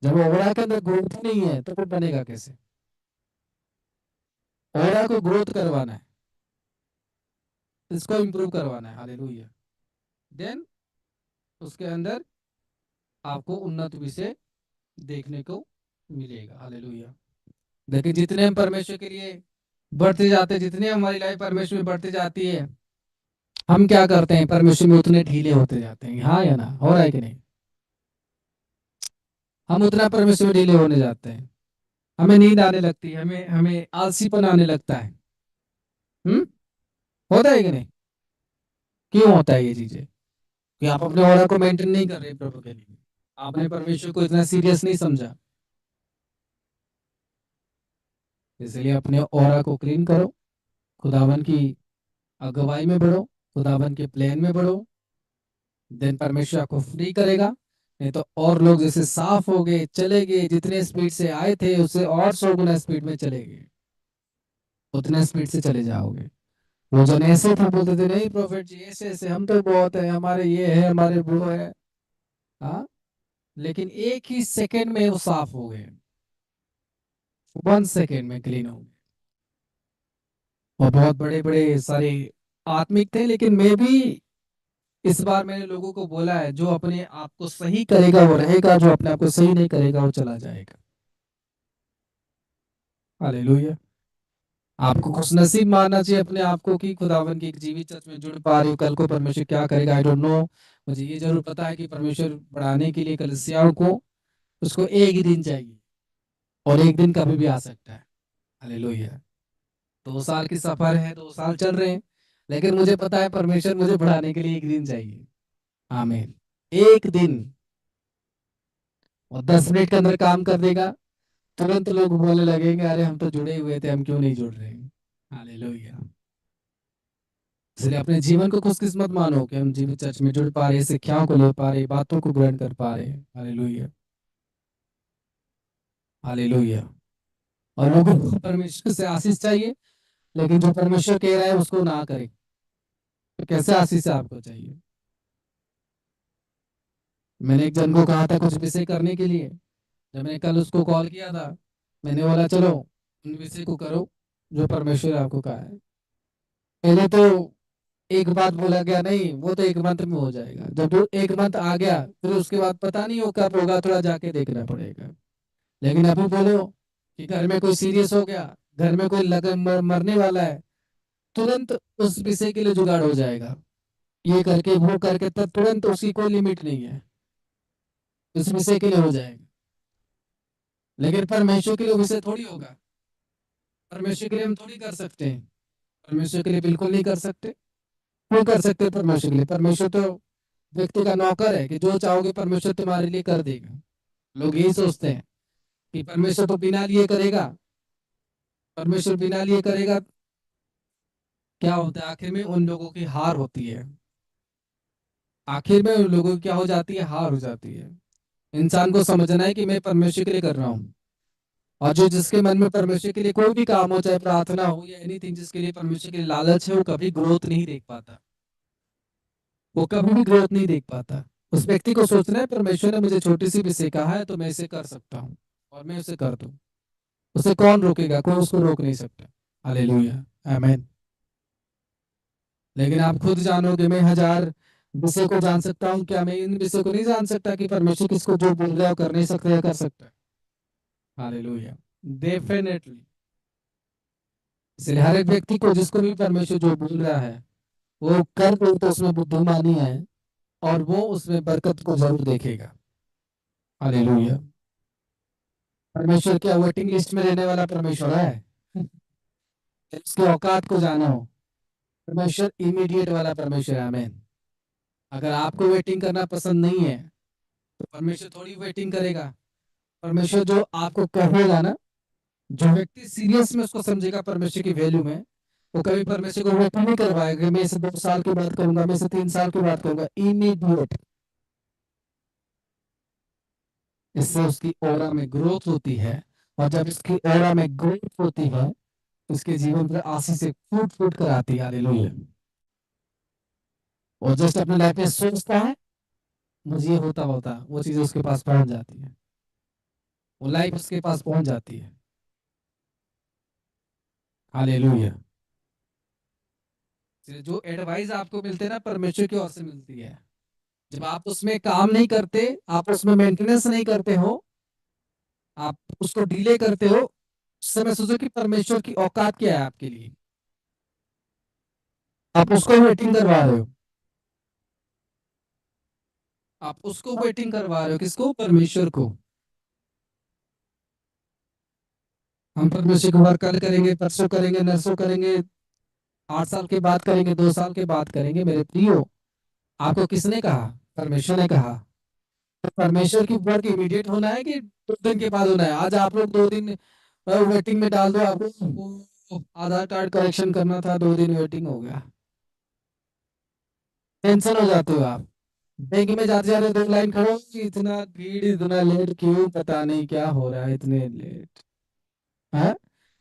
जब ओरा के अंदर ग्रोथ ही नहीं है तो फिर बनेगा कैसे? ओरा को ग्रोथ करवाना है, इसको इंप्रूव करवाना है। हालेलुया। देन उसके अंदर आपको उन्नत विषय देखने को मिलेगा। हालेलुया। लेकिन जितने हम परमेश्वर के लिए बढ़ते जाते हैं, जितने हमारी लाइफ परमेश्वर में बढ़ती जाती है, हम क्या करते हैं? परमेश्वर में उतने ढीले होते जाते हैं। हाँ या ना? हो रहा है कि नहीं? हम उतना परमेश्वर में ढीले होने जाते हैं, हमें नींद आने लगती है, हमें हमें आलसीपन आने लगता है। हम्म। होता है कि नहीं? क्यों होता है ये चीजें? कि आप अपने ऑरा को मेंटेन नहीं कर रहे प्रभु के लिए, आपने परमेश्वर को इतना सीरियस नहीं समझा। इसलिए अपने ऑरा को क्लीन करो, खुदावन की अगुवाई में बढ़ो, खुदावन के प्लान में बढ़ो, देन परमेश्वर आपको फ्री करेगा। नहीं तो और लोग जैसे साफ हो गए, चले गए, जितने स्पीड से आए थे उससे और 100 गुना स्पीड में चले गए, उतने स्पीड से चले जाओगे। वो जन ऐसे थे, बोलते थे नहीं प्रॉफिट जी ऐसे ऐसे, हम तो बहुत है, हमारे ये है, हमारे वो है। हाँ। लेकिन एक ही सेकंड में वो साफ हो गए, 1 सेकंड में क्लीन हो गए। और बहुत बड़े बड़े सारे आत्मिक थे। लेकिन मैं भी इस बार मैंने लोगों को बोला है, जो अपने आप को सही करेगा वो रहेगा, जो अपने आप को सही नहीं करेगा वो चला जाएगा। हालेलुया। आपको खुश नसीब मानना चाहिए अपने आप को कि खुदावन की एक जीवित चर्च में जुड़ पा रही हूँ। कल को परमेश्वर क्या करेगा आई डोंट नो। मुझे ये जरूर पता है कि परमेश्वर बढ़ाने के लिए कलीसियाओं को, उसको एक ही दिन चाहिए, और एक दिन कभी भी आ सकता है। हालेलुया। 2 साल की सफर है, 2 साल चल रहे हैं, लेकिन मुझे पता है परमेश्वर मुझे बढ़ाने के लिए एक दिन चाहिए। आमीन। एक दिन, और 10 मिनट के अंदर काम कर देगा। तुरंत लोग बोलने लगेंगे अरे हम तो जुड़े हुए थे, हम क्यों नहीं जुड़ रहे हैं। हालेलुया। इसलिए अपने जीवन को खुशकिस्मत मानो कि हम जीवित चर्च में जुड़ पा रहे, शिक्षाओं को ले पा रहे, बातों को ग्रहण कर पा रहे। हालेलुया। हालेलुया। और लोगों को परमेश्वर से आशीष चाहिए, लेकिन जो परमेश्वर कह रहा है उसको ना करे, तो कैसे आशीष आपको चाहिए? मैंने एक जन को कहा था कुछ विषय करने के लिए, जब मैंने कल उसको कॉल किया था, मैंने बोला चलो उन विषय को करो जो परमेश्वर ने आपको कहा है। पहले तो एक बात बोला गया, नहीं वो तो 1 मंथ में हो जाएगा। जब वो 1 मंथ आ गया, फिर उसके बाद पता नहीं हो कब होगा, थोड़ा जाके देखना पड़ेगा। लेकिन अभी बोलो कि घर में कोई सीरियस हो गया, घर में कोई लगन मरने वाला है, तुरंत उस विषय के लिए जुगाड़ हो जाएगा। ये करके वो करके, तब तुरंत उसकी कोई लिमिट नहीं है, उस विषय के लिए हो जाएगा। लेकिन परमेश्वर के लिए विषय थोड़ी होगा, परमेश्वर के लिए हम थोड़ी कर सकते हैं, परमेश्वर के लिए बिल्कुल नहीं कर सकते। क्यों कर सकते परमेश्वर के लिए? परमेश्वर तो व्यक्ति का नौकर है कि जो चाहोगे परमेश्वर तुम्हारे लिए कर देगा। लोग यही सोचते हैं कि परमेश्वर तो बिना लिए करेगा, परमेश्वर बिना लिए करेगा। क्या होता है आखिर में? उन लोगों की हार होती है, आखिर में उन लोगों की क्या हो जाती है? हार हो जाती है। इंसान को समझना है कि मैं परमेश्वर के लिए कर रहा हूँ। और जो जिसके मन में परमेश्वर के लिए कोई भी काम हो, चाहे प्रार्थना हो या एनीथिंग, जिसके लिए परमेश्वर के लिए लालच है, वो कभी ग्रोथ नहीं देख पाता। वो कभी भी ग्रोथ नहीं देख पाता। उस व्यक्ति को सोचना है परमेश्वर ने मुझे छोटी सी भी सिखाया है तो मैं इसे कर सकता हूँ, और मैं उसे कर दूं। उसे कौन रोकेगा? कोई उसको रोक नहीं सकता। हालेलुया, आमीन। लेकिन आप खुद जानोगे, मैं हजार विषय को जान सकता हूँ, क्या मैं इन विषय को नहीं जान सकता कि परमेश्वर किसको जो बोल रहा है वो कर नहीं सकता या कर सकता है? Hallelujah, definitely. इसलिए हर एक व्यक्ति को, जिसको भी परमेश्वर जो बोल रहा है वो कर दे तो उसमें बुद्धिमानी है, और वो उसमें बरकत को जरूर देखेगा। हालेलुया। परमेश्वर क्या वेटिंग लिस्ट में रहने वाला परमेश्वर है? उसके औकात को जानो। परमेश्वर इमीडिएट वाला परमेश्वर है, आमीन। अगर आपको वेटिंग करना पसंद नहीं है तो परमेश्वर थोड़ी वेटिंग करेगा। परमेश्वर जो आपको कहेगा ना, जो व्यक्ति सीरियस में उसको समझेगा परमेश्वर की वैल्यू में, वो कभी परमेश्वर को वेट नहीं करवाएगा। मैं इसे 2 साल की बात करूंगा, मैं इसे 3 साल की बात करूंगा, इमीडिएट। इससे उसकी ऑरा में ग्रोथ होती है, और जब इसकी ऑरा में ग्रोथ होती है, उसके जीवन पर आशीष से फूट फूट कर आती है। हालेलुया। और जस्ट अपने लाइफ में सोचता है मुझे ये होता होता, वो चीज उसके पास पहुंच जाती है, वो लाइफ उसके पास पहुंच जाती है। हालेलुया। इसलिए जो एडवाइस आपको मिलते हैं ना, परमेश्वर की ओर से मिलती है। जब आप उसमें काम नहीं करते, आप उसमें मेंटेनेंस नहीं करते हो, आप उसको डिले करते हो, उस समय सोचो कि परमेश्वर की औकात क्या है आपके लिए। आप उसको वेटिंग करवा रहे हो, आप उसको वेटिंग करवा रहे हो। किसको? परमेश्वर को। हम परमेश्वर को वर्क कल करेंगे, परसों करेंगे, नरसों करेंगे, 8 साल के बाद करेंगे, 2 साल के बाद करेंगे। मेरे प्रियो, आपको किसने कहा? परमेश्वर ने कहा। तो परमेश्वर की वर्क इमीडिएट होना है कि 2 दिन के बाद होना है? आज आप लोग 2 दिन वेटिंग में डाल दो, आपको आधार कार्ड करेक्शन करना था, 2 दिन वेटिंग हो गया, टेंशन हो जाते हो आप। बैंक में जाते जाते 2 लाइन खड़ो, इतना भीड़, इतना लेट क्यों? पता नहीं क्या हो रहा है, इतने लेट है।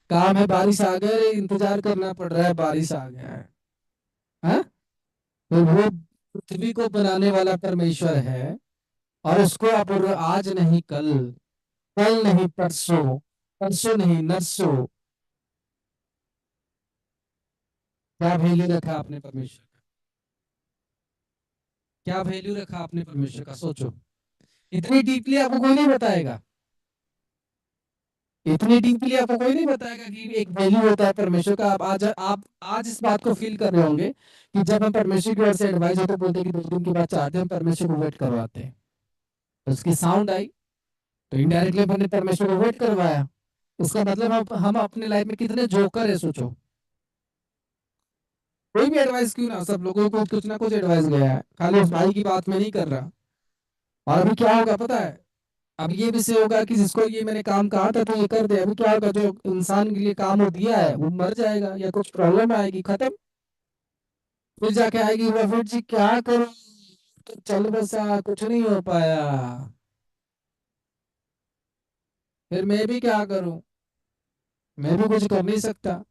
काम है, बारिश आ गया, अरे इंतजार करना पड़ रहा है, बारिश आ गया है। तो वो पृथ्वी को बनाने वाला परमेश्वर है, और उसको आप आज नहीं कल, कल नहीं परसों, परसों नहीं नरसों, क्या वैल्यू रखा आपने परमेश्वर का? क्या वैल्यू रखा आपने परमेश्वर का? सोचो। इतनी डीपली आपको कोई नहीं बताएगा, इतनी डीपली आपको कोई नहीं बताएगा कि एक वैल्यू होता है परमेश्वर का। आप आज इस बात को फील कर रहे होंगे कि जब हम परमेश्वर की ओर से एडवाइस होते, बोलते हैं कि 2 दिन के बाद चाहते हैं, हम परमेश्वर को वेट करवाते हैं, तो उसकी साउंड आई, तो इनडायरेक्टली हमने परमेश्वर को वेट करवाया। इसका मतलब हम अपने लाइफ में कितने जोकर है, सोचो। कोई भी एडवाइस क्यों ना, सब लोगों को कुछ ना कुछ एडवाइस गया है, खाली उस भाई की बात में नहीं कर रहा। और अभी क्या होगा पता है? अब ये विषय होगा कि जिसको ये मैंने काम कहा था तो ये कर दे। अभी क्या होगा? जो इंसान के लिए काम वो दिया है वो मर जाएगा, या कुछ प्रॉब्लम आएगी, खत्म। फिर जाके आएगी, प्रॉफिट जी क्या करूं, तो चल बसा, कुछ नहीं हो पाया, फिर मैं भी क्या करूं? मैं भी कुछ कर नहीं सकता।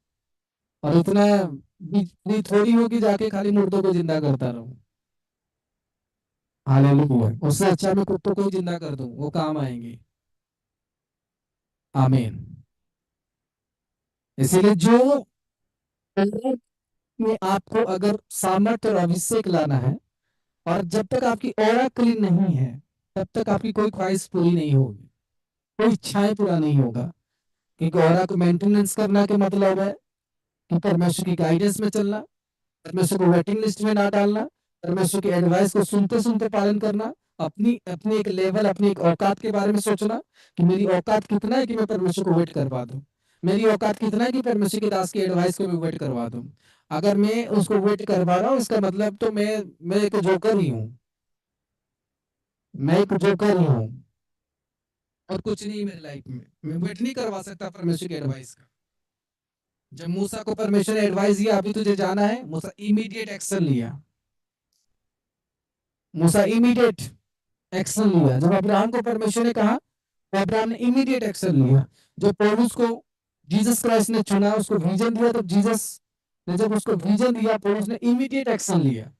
और इतना भी थोड़ी हो कि जाके खाली मुर्दों को जिंदा करता रहूं। हालेलुया। उससे अच्छा मैं कुत्तों को ही जिंदा कर दूं, वो काम आएंगे। आमीन। इसीलिए जो में आपको अगर सामर्थ्य और अभिषेक लाना है, और जब तक आपकी ऑरा क्लीन नहीं है, तब तक आपकी कोई ख्वाहिश पूरी नहीं होगी, कोई इच्छाएं पूरा नहीं होगा। क्योंकि ऑरा को मेंटेनेंस करना के मतलब है कि परमेश्वर की गाइडेंस में चलना, परमेश्वर को वेटिंग लिस्ट में ना डालना, परमेश्वर की एडवाइस को सुनते सुनते पालन करना, अपनी अपनी एक लेवल, अपनी एक औकात के बारे में सोचना कि मेरी औकात कितना है कि मैं परमेश्वर को वेट करवा दूं। मेरी औकात कितना है कि परमेश्वर के दास की एडवाइस को मैं वेट करवा दूं। अगर मैं उसको वेट करवा रहा हूँ, इसका मतलब तो मैं एक जोकर ही हूँ, मैं एक जोकर ही हूँ, और कुछ नहीं मेरी लाइफ में। मैं वेट नहीं करवा सकता परमेश्वर की एडवाइस का। जब मूसा को परमेश्वर ने एडवाइस दिया, अभी तुझे जाना है, मूसा इमीडिएट एक्शन लिया। मूसा इमीडिएट एक्शन लिया। जब अब्राहम को परमेश्वर ने कहा, तो अब्राहम ने इमीडिएट एक्शन लिया। जब पौलुस को जीसस क्राइस्ट ने चुना, उसको विजन दिया, तो जीसस ने जब उसको विजन दिया, पौलुस ने इमीडिएट एक्शन लिया।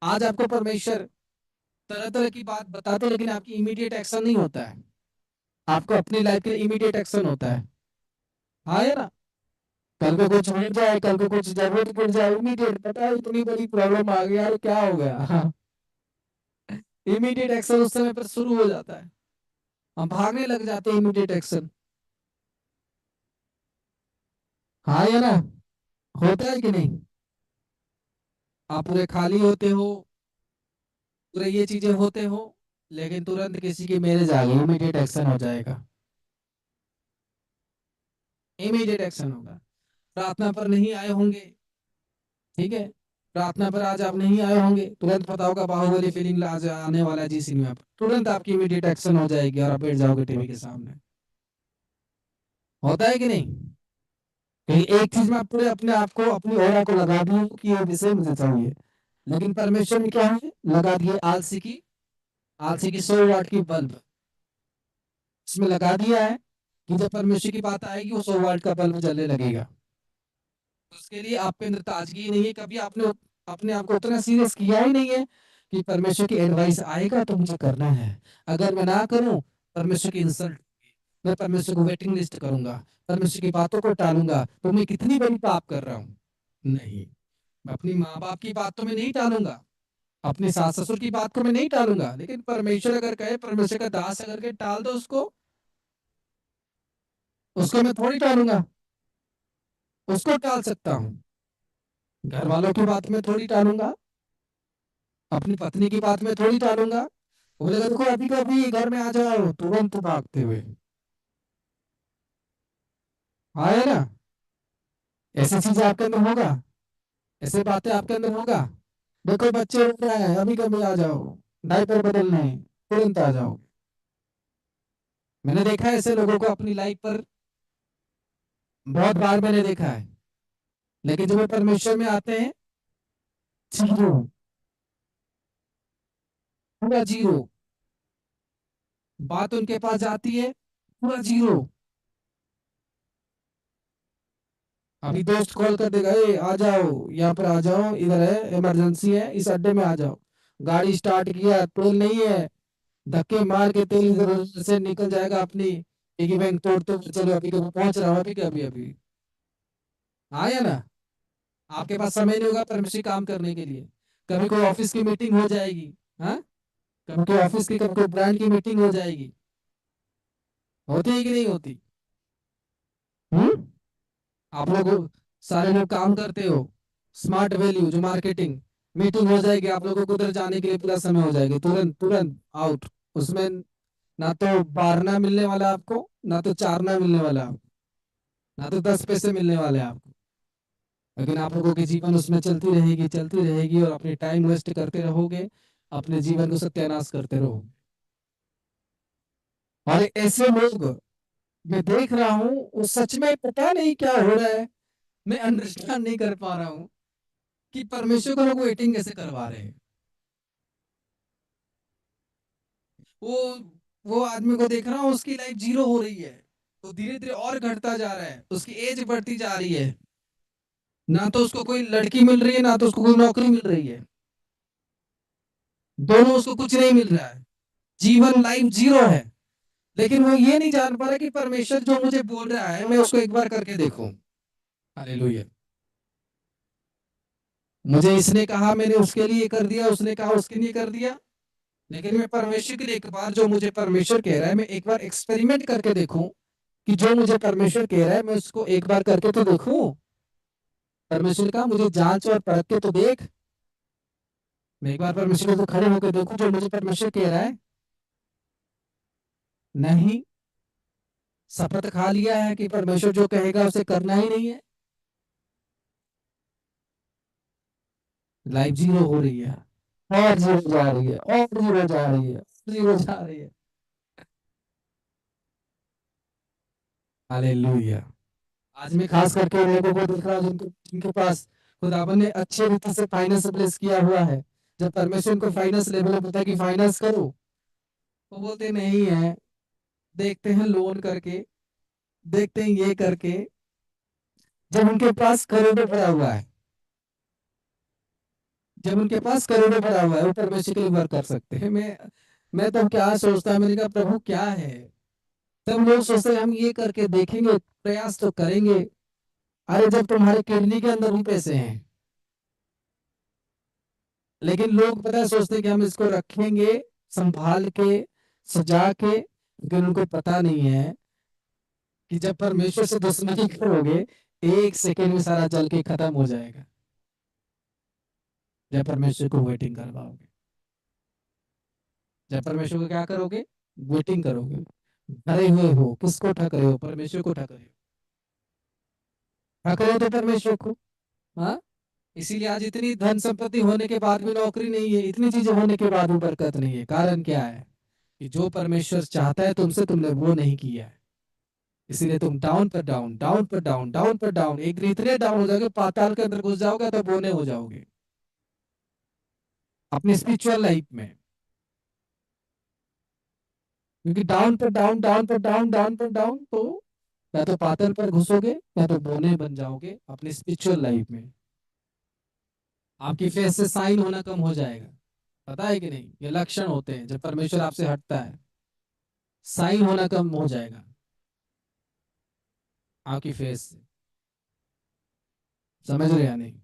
आज आपको परमेश्वर तरह तरह की बात बताते हैं, लेकिन आपकी इमीडिएट एक्शन नहीं होता है। आपको अपनी लाइफ के इमीडिएट एक्शन होता है। हाँ या ना? कल को कुछ मिल जाए, कल को कुछ जरूरत पड़ जाए, इमीडिएट पता है इतनी बड़ी प्रॉब्लम आ गई यार, क्या हो गया। इमीडिएट एक्शन उस समय पर शुरू हो जाता है, हम भागने लग जाते हैं इमीडिएट एक्शन। हाँ या ना? होता है कि नहीं? आप पूरे खाली होते हो, पूरे ये चीजें होते हो, लेकिन तुरंत किसी की मैरिज आ गई, इमीडिएट एक्शन हो जाएगा। इमीडिएट एक्शन होगा। प्रार्थना पर नहीं आए होंगे, ठीक है, प्रार्थना पर आज आप नहीं आए होंगे, तुरंत पता होगा बाहुबली फीलिंग आज आने वाला है जी सिनेमा पर, तुरंत आपकी इमीडिएट एक्शन हो जाएगी और आप बैठ जाओगे टीवी के सामने। होता है कि नहीं? कहीं एक चीज में आप पूरे अपने आप को, अपनी ओरा को लगा दिए कि ये विषय मुझे चाहिए, लेकिन परमेश्वर ने क्या है लगा दिए, आलसी की 100 वाट की बल्ब इसमें लगा दिया है कि जब परमेश्वर की बात आएगी वो 100 वाट का बल्ब जलने लगेगा। उसके लिए आप पे अंदर ताजगी ही नहीं है, कभी आपने अपने आप को उतना सीरियस किया ही नहीं है कि परमेश्वर की एडवाइस आएगा तो मुझे करना है, अगर मैं ना करूं परमेश्वर की इंसल्ट, मैं परमेश्वर को वेटिंग लिस्ट करूंगा, परमेश्वर की बातों को टालूंगा, तो मैं कितनी बड़ी पाप कर रहा हूँ। नहीं, मैं अपनी माँ बाप की बात तो मैं नहीं टालूंगा, अपने सास ससुर की बात को मैं नहीं टालूंगा, लेकिन परमेश्वर अगर कहे, परमेश्वर का दास अगर के टाल दो उसको, उसको मैं थोड़ी टालूंगा, उसको टाल सकता हूँ, घर वालों की बात में थोड़ी टालूंगा, अपनी पत्नी की बात में थोड़ी टालूंगा। बोलेगा देखो अभी कभी घर में आ जाओ, तुरंत भागते हुए। हाँ है ना? ऐसी चीज आपके अंदर होगा, ऐसे बातें आपके अंदर होगा। देखो बच्चे रो रहे हैं, अभी कभी आ जाओ, डायपर बदलना है, तुरंत आ जाओ। मैंने देखा है ऐसे लोगों को अपनी लाइफ पर, बहुत बार मैंने देखा है, लेकिन जब वो परमेश्वर में आते हैं, जीरो, पूरा जीरो, बात उनके पास जाती है, पूरा जीरो। अभी दोस्त कॉल कर देगा, ए आ जाओ यहाँ पर आ जाओ, इधर है इमरजेंसी है, इस अड्डे में आ जाओ। गाड़ी स्टार्ट किया, तेल नहीं है, धक्के मार के तेल इधर उधर से निकल जाएगा, अपनी पिगी बैंक तोड़ते हुए चलो, अभी कभी पहुंच रहा हूँ, अभी कभी अभी। हाँ या ना? आपके पास समय नहीं होगा परमिशन काम करने के लिए। कभी कोई ऑफिस की मीटिंग हो जाएगी, हाँ, कभी कोई ऑफिस की, कभी कोई ब्रांड की मीटिंग हो जाएगी, होती है कि नहीं होती? हम्म। आप लोग सारे लोग काम करते हो, स्मार्ट वैल्यू जो मार्केटिंग, मीटिंग हो जाएगी, आप लोगों को उधर जाने के लिए पूरा समय हो जाएगा, तुरंत तुरंत आउट। उसमें ना तो बारना मिलने वाला आपको, ना तो चारना मिलने वाला आपको, ना तो 10 पैसे मिलने वाले आपको, लेकिन आप लोगों की जीवन उसमें चलती रहेगी और अपने टाइम वेस्ट करते रहोगे, अपने जीवन को सत्यानाश करते रहोगे। और ऐसे लोग मैं देख रहा हूँ, वो सच में पता नहीं क्या हो रहा है, मैं अंडरस्टैंड नहीं कर पा रहा हूँ कि परमेश्वर को लोग वेटिंग कैसे करवा रहे हैं। वो वो आदमी को देख रहा हूँ, उसकी लाइफ जीरो हो रही है, तो धीरे धीरे और घटता जा रहा है, उसकी एज बढ़ती जा रही है, ना तो उसको कोई लड़की मिल रही है, ना तो उसको कोई नौकरी मिल रही है, दोनों उसको कुछ नहीं मिल रहा है, जीवन लाइफ जीरो है। लेकिन वो ये नहीं जान पा रहा कि परमेश्वर जो मुझे बोल रहा है मैं उसको एक बार करके देखूं। हालेलुया। मुझे इसने कहा, मैंने उसके लिए कर दिया, उसने कहा उसके लिए कर दिया, लेकिन मैं परमेश्वर के लिए एक बार, जो मुझे परमेश्वर कह रहा है मैं एक बार एक्सपेरिमेंट करके देखूं, कि जो मुझे परमेश्वर कह रहा है मैं उसको एक बार करके तो देखूं। परमेश्वर का मुझे जांच और परख के तो देख, मैं एक बार परमेश्वर को खड़े होकर देखूं जो मुझे परमेश्वर कह रहा है। नहीं, शपथ खा लिया है कि परमेश्वर जो कहेगा उसे करना ही नहीं है, लाइफ जीरो हो रही है, और जीरो जा रही है, और जीरो जा रही है, जीरो जा रही है। हालेलुया। आज मैं खास करके उन लोगों को देख रहा हूं जिनके जिनके पास खुदावन ने अच्छे रीति से फाइनेंस प्लेस किया हुआ है, जब परमेश्वर उनको फाइनेंस लेवल में पता है कि फाइनेंस करो, वो बोलते नहीं है, देखते हैं लोन करके, देखते हैं ये करके, जब उनके पास करोड़ों पड़ा हुआ है। जब उनके पास करोड़ों भरा हुआ है वो परमेश्वर के लिए वर्क कर सकते हैं। मैं तो क्या सोचता है, मैंने कहा प्रभु क्या है। तब लोग सोचते हैं हम ये करके देखेंगे, प्रयास तो करेंगे। अरे जब तुम्हारे किडनी के अंदर भी पैसे हैं, लेकिन लोग पता है सोचते हैं कि हम इसको रखेंगे संभाल के, सजा के, लेकिन उनको पता नहीं है कि जब परमेश्वर से दुश्मनी करोगे, एक सेकेंड में सारा जल के खत्म हो जाएगा। जब परमेश्वर को वेटिंग करवाओगे, जब परमेश्वर को क्या करोगे, वेटिंग करोगे। डरे हुए हो, किसको ठग रहे हो, परमेश्वर को ठग रहे हो। ठग रहे हो तो परमेश्वर को। हाँ, इसीलिए आज इतनी धन संपत्ति होने के बाद भी नौकरी नहीं है, इतनी चीजें होने के बाद भी बरकत नहीं है। कारण क्या है कि जो परमेश्वर चाहता है तुमसे, तुमने वो नहीं किया है। इसीलिए तुम डाउन पर डाउन, डाउन पर डाउन, डाउन पर डाउन, एक दिन इतने डाउन हो जाओगे, पाताल के अंदर घुस जाओगे, तो बोने हो जाओगे अपनी स्पिरिचुअल लाइफ में। क्योंकि डाउन पर डाउन, डाउन पर डाउन, डाउन पर डाउन, तो या तो पाताल पर घुसोगे या तो बोने बन जाओगे अपनी स्पिरिचुअल लाइफ में। आपकी फेस से साइन होना कम हो जाएगा। पता है कि नहीं, ये लक्षण होते हैं जब परमेश्वर आपसे हटता है। साइन होना कम हो जाएगा आपकी फेस से। समझ रहे या नहीं?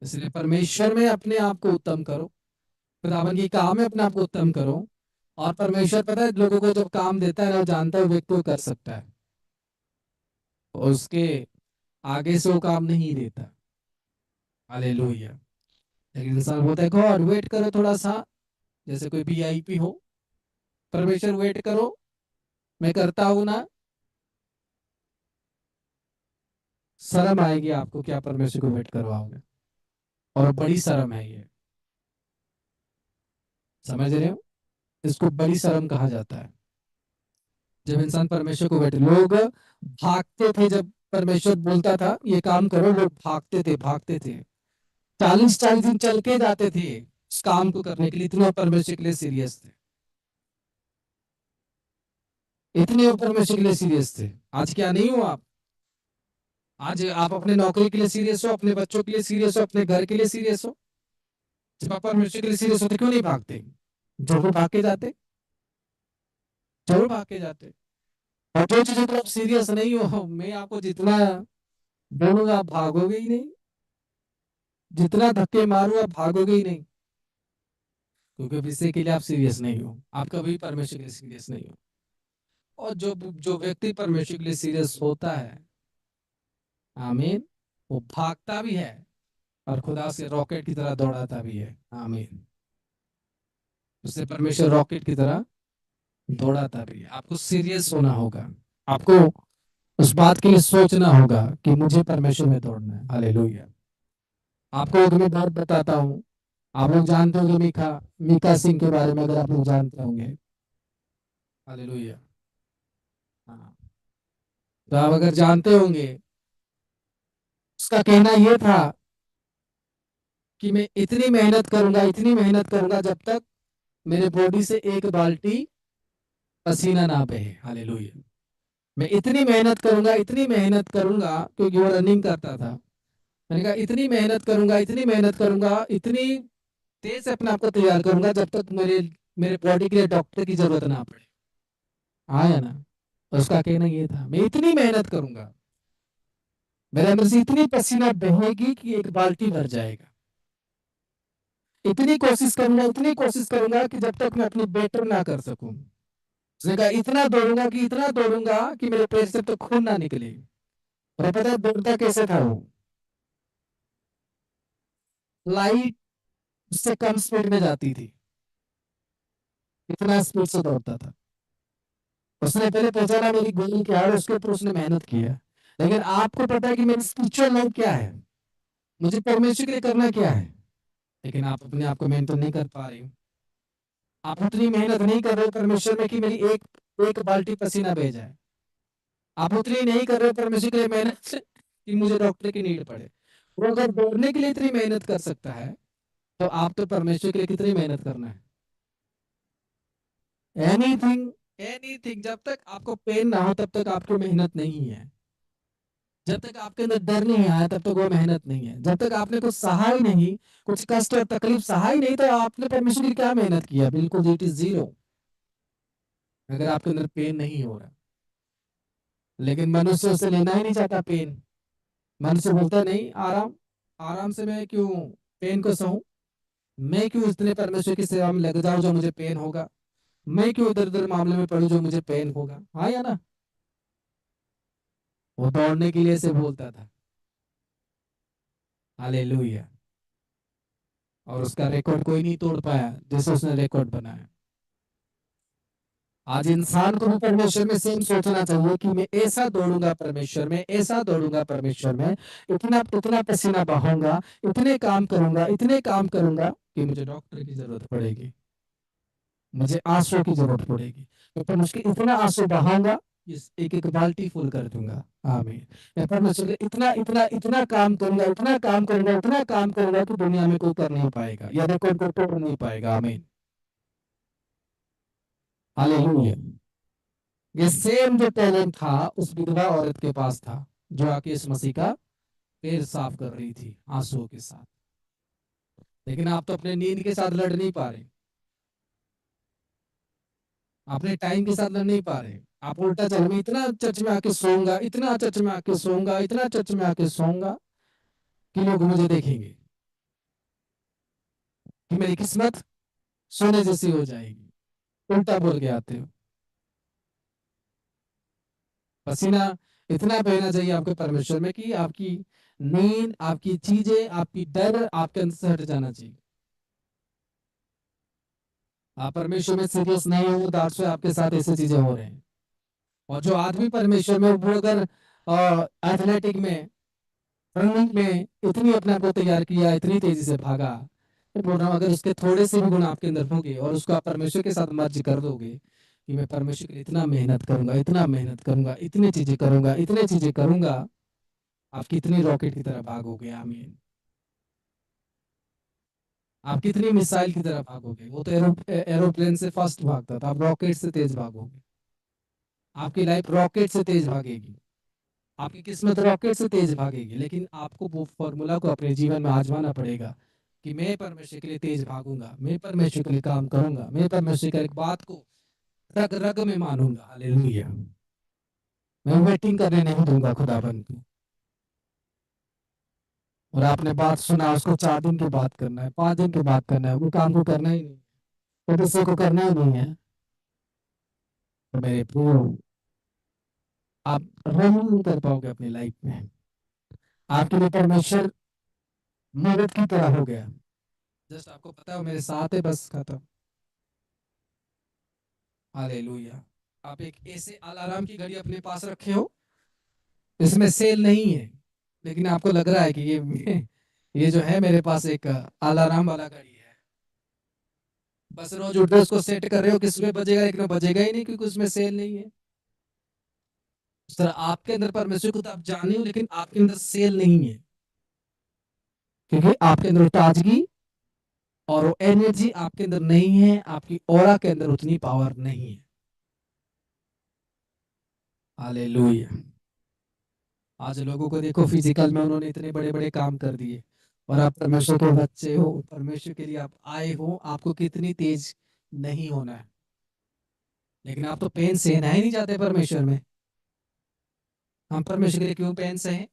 इसलिए परमेश्वर में अपने आप को उत्तम करो, खुदावन की काम में अपने आप को उत्तम करो। और परमेश्वर पता है लोगों को जब काम देता है ना, वो जानता है वो व्यक्ति को कर सकता है, और उसके आगे से वो काम नहीं देता। हालेलुया। लेकिन इंसान बोलता है गॉड वेट करो थोड़ा सा, जैसे कोई वीआईपी हो, परमेश्वर वेट करो, मैं करता हूं ना। शर्म आएगी आपको क्या परमेश्वर को वेट करवाओगे, और बड़ी शर्म है ये। समझ रहे हो? इसको बड़ी शर्म कहा जाता है। जब इंसान परमेश्वर को वेट, लोग भागते थे जब परमेश्वर बोलता था ये काम करो, लोग भागते थे, भागते थे। 40-40 दिन चल के जाते थे उस काम को करने के लिए, इतना परमेश्वर के लिए सीरियस थे। इतने वो परमेश्वर के लिए सीरियस थे। आज क्या नहीं हो आप? आज आप अपने नौकरी के लिए सीरियस हो, अपने बच्चों के लिए सीरियस हो, अपने घर के लिए सीरियस हो। जब आप परमेश्वर के लिए सीरियस होते क्यों नहीं भागते? जरूर भाग के जाते, जरूर भाग के जाते। और जो चीजों को आप सीरियस नहीं हो, मैं आपको जितना बोलूंगा आप भागोगे ही नहीं, जितना धक्के मारूं आप भागोगे ही नहीं। क्योंकि विषय के लिए आप सीरियस नहीं हो, आप कभी परमेश्वर के लिए सीरियस नहीं हो। और जो जो व्यक्ति परमेश्वर के लिए सीरियस होता है, आमीन, वो भागता भी है और खुदा से रॉकेट की तरह दौड़ाता भी है। आमीन। उससे परमेश्वर रॉकेट की तरह दौड़ाता भी है। आपको सीरियस होना होगा, आपको उस बात के लिए सोचना होगा कि मुझे परमेश्वर में दौड़ना है। हालेलुया। आपको एक मैं बात बताता हूँ। आप लोग जानते होंगे मीका, मीका सिंह के बारे में, अगर आप लोग जानते होंगे। हालेलुया। हाँ, तो आप अगर जानते होंगे, उसका कहना यह था कि मैं इतनी मेहनत करूंगा, इतनी मेहनत करूंगा, जब तक मेरे बॉडी से एक बाल्टी पसीना ना बहे। हालेलुया। मैं इतनी मेहनत करूंगा, इतनी मेहनत करूंगा, क्योंकि वो रनिंग करता था। मैंने कहा इतनी मेहनत करूंगा, इतनी मेहनत करूंगा, इतनी तेज से अपने आप को तैयार करूंगा, जब तक मेरे मेरे बॉडी के लिए डॉक्टर की जरूरत ना पड़े। आया ना? उसका कहना ये था मैं इतनी मेहनत करूंगा, मेरे अंदर से इतनी पसीना बहेगी कि एक बाल्टी भर जाएगा। इतनी कोशिश करूंगा, इतनी कोशिश करूंगा कि जब तक मैं अपनी बेटर ना कर सकूं। उसने कहा इतना दौड़ूंगा कि इतना दौड़ूंगा कि मेरे पेट से तो खून ना निकले। और पता है दौड़ता कैसे था वो? लाइट उससे कम स्पीड में जाती थी, इतना स्पीड से दौड़ता था। उसने पहले पहचाना मेरी गोली क्या है, उसके ऊपर उसने मेहनत की है। लेकिन आपको पता है कि मेरी स्पिरिचुअल लाइफ क्या है, मुझे परमेश्वर के लिए करना क्या है। लेकिन आप अपने आप को मेंटेन नहीं कर पा रही हो। आप उतनी मेहनत नहीं कर रहे हो परमेश्वर में कि मेरी एक एक बाल्टी पसीना बह जाए। आप उतनी नहीं कर रहे हो परमेश्वर के लिए मेहनत कि मुझे डॉक्टर की नीड पड़े। वो अगर दौड़ने के लिए इतनी मेहनत कर सकता है, तो आप तो परमेश्वर के लिए कितनी मेहनत करना है। एनीथिंग, एनीथिंग, जब तक आपको पेन ना हो तब तक आपकी मेहनत नहीं है। जब तक आपके अंदर डर नहीं आया तब तक वो मेहनत नहीं है। जब तक आपने कुछ सहा ही नहीं, कुछ कष्ट और तकलीफ सहा ही नहीं, तो आपने परमेश्वर की क्या मेहनत किया? बिल्कुल, इट इज जीरो, अगर आपके अंदर पेन नहीं हो रहा। लेकिन मनुष्य उसे लेना ही नहीं चाहता पेन। मनुष्य बोलता नहीं, आराम, आराम से मैं क्यों पेन को सहूं, मैं क्यों इतने परमेश्वर की सेवा में लग जाऊं जो मुझे पेन होगा, मैं क्यों इधर उधर मामले में पड़ूं जो मुझे पेन होगा। हाँ या ना? वो दौड़ने के लिए से बोलता था। हालेलुया। और उसका रिकॉर्ड कोई नहीं तोड़ पाया जैसे उसने रिकॉर्ड बनाया। आज इंसान को भी परमेश्वर में सेम सोचना चाहिए कि मैं ऐसा दौड़ूंगा परमेश्वर में, ऐसा दौड़ूंगा परमेश्वर में, इतना इतना पसीना बहाऊंगा, इतने काम करूंगा, इतने काम करूंगा कि मुझे डॉक्टर की जरूरत पड़ेगी, मुझे आंसू की जरूरत पड़ेगी, मैं परमेश्वर के इतना आंसू बहाऊंगा, इस एक एक बाल्टी फुल कर दूंगा। आमीन। मैं परमेश्वर के इतना इतना इतना काम करूंगा, इतना काम करूंगा, इतना काम करूंगा कि दुनिया में कोई कर नहीं पाएगा या रिकॉर्ड को तोड़ नहीं पाएगा। आमीन। हालेलुया। ये सेम जो टैलेंट था उस विधवा औरत के पास था, जो आके इस मसीह का पैर साफ कर रही थी आंसुओं के साथ। लेकिन आप तो अपने नींद के साथ लड़ नहीं पा रहे, अपने टाइम के साथ लड़ नहीं पा रहे। आप उल्टा चल, मैं इतना चर्च में आके सोऊंगा, इतना चर्च में आके सोऊंगा, इतना चर्च में आके सोऊंगा कि लोग मुझे देखेंगे, कि मेरी किस्मत सोने जैसी हो जाएगी। उल्टा बोल के आते हो। पसीना इतना बहना चाहिए आपके परमेश्वर में कि आपकी नींद, आपकी चीजें, आपकी डर आपके अंदर से हट जाना चाहिए। आप परमेश्वर में सीरियस नहीं हो, दैट्स व्हाई आपके साथ ऐसी चीजें हो रही हैं। और जो आदमी परमेश्वर में, वो अगर एथलेटिक में, रनिंग में इतनी अपने आप को तैयार किया, इतनी तेजी से भागा, मैं बोल रहा हूँ अगर उसके थोड़े से भी गुण आपके अंदर होंगे और उसको आप परमेश्वर के साथ मर्ज कर दोगे कि मैं परमेश्वर के लिए इतना मेहनत करूंगा, इतना मेहनत करूंगा, इतनी चीजें करूंगा, इतनी चीजें करूंगा, आप कितनी रॉकेट की तरह भागोगे। आमीन। आप कितनी मिसाइल की तरह भागोगे। वो तो एरोप्लेन से फास्ट भागता था, आप रॉकेट से तेज भागोगे। आपकी लाइफ रॉकेट से तेज भागेगी, आपकी किस्मत रॉकेट से तेज भागेगी। लेकिन आपको वो फॉर्मूला को अपने जीवन में आजमाना पड़ेगा कि मैं परमेश्वर के लिए तेज भागूंगा, मैं परमेश्वर के लिए काम करूंगा, मैं परमेश्वर की एक बात को रग रग में मानूंगा। हालेलुया। मैं वेटिंग करने नहीं दूंगा खुदाबंद को। और आपने बात सुना, उसको 4 दिन के बाद करना है, 5 दिन के बाद करना है, वो काम को करना ही नहीं, वो दूसरे को करना ही नहीं है। तो मेरे प्रियो, आप रन नहीं कर पाओगे अपनी लाइफ में। आपके लिए परमेश्वर मदद की तरह हो गया। जस्ट आपको पता है मेरे साथ है, बस खत्म। हालेलुया। आप एक ऐसे अलार्म की घड़ी अपने पास रखे हो, इसमें सेल नहीं है, लेकिन आपको लग रहा है कि ये जो है मेरे पास एक अलार्म वाला घड़ी है। बस रोज उठ के उसको सेट कर रहे हो कि इसमें बजेगा, लेकिन वो बजेगा ही नहीं क्योंकि उसमें सेल नहीं है। इस तरह आपके अंदर परमेश्वर को तो आप जाने हो, लेकिन आपके अंदर सेल नहीं है, क्योंकि आपके अंदर ताजगी और वो एनर्जी आपके अंदर नहीं है, आपकी ऑरा के अंदर उतनी पावर नहीं है। हालेलुया। आज लोगों को देखो, फिजिकल में उन्होंने इतने बड़े बड़े काम कर दिए, और आप परमेश्वर के बच्चे हो, परमेश्वर के लिए आप आए हो, आपको कितनी तेज नहीं होना है। लेकिन आप तो पेन सहना ही नहीं चाहते परमेश्वर में। हम परमेश्वर के लिए क्यों पेन सहे?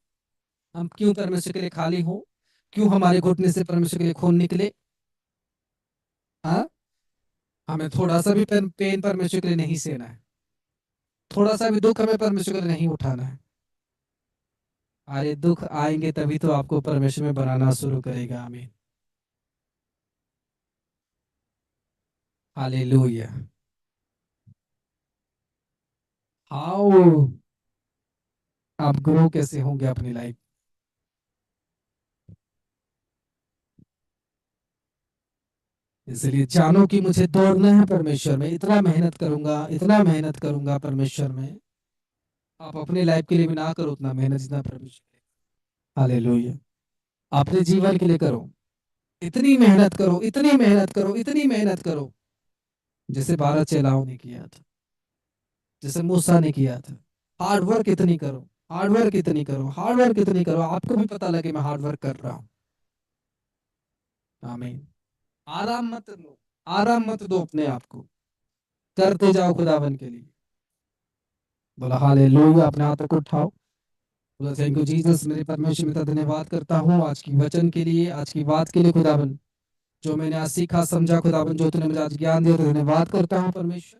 हम क्यों परमेश्वर के लिए खाली हो? क्यों हमारे घुटने से परमेश्वर के लिए खून निकले? हाँ, हमें थोड़ा सा भी पेन परमेश्वर के लिए नहीं सहना है, थोड़ा सा भी दुख हमें परमेश्वर के लिए नहीं उठाना है। अरे दुख आएंगे तभी तो आपको परमेश्वर में बनाना शुरू करेगा। आमीन। हालेलुया। हाउ आप ग्रो कैसे होंगे अपनी लाइफ? इसलिए जानो कि मुझे दौड़ना है परमेश्वर में, इतना मेहनत करूंगा, इतना मेहनत करूंगा परमेश्वर में। आप अपने लाइफ के लिए भी ना करो उतना मेहनत जितना परमेश्वर। हालेलुया। अपने जीवन के लिए करो, इतनी मेहनत करो, इतनी मेहनत करो, इतनी मेहनत करो, जैसे भारत चेलाओं ने किया था, जैसे मूसा ने किया था। हार्ड वर्क इतनी करो। हार्ड वर्क इतनी करो, हार्ड वर्क इतनी करो, आपको भी पता लगे मैं हार्ड वर्क कर रहा हूँ। आमीन। आराम मत लो, आराम मत दो अपने आप को, करते जाओ खुदावन के लिए। बोला हालेलुया, अपने हाथों को उठाओ। बोला थैंक यू जीसस, मेरे परमेश्वर में धन्यवाद करता हूँ आज की वचन के लिए, आज की बात के लिए खुदावन, जो मैंने आज सीखा समझा खुदावन, जो तूने मुझे आज ज्ञान दिया, तो धन्यवाद करता हूँ परमेश्वर।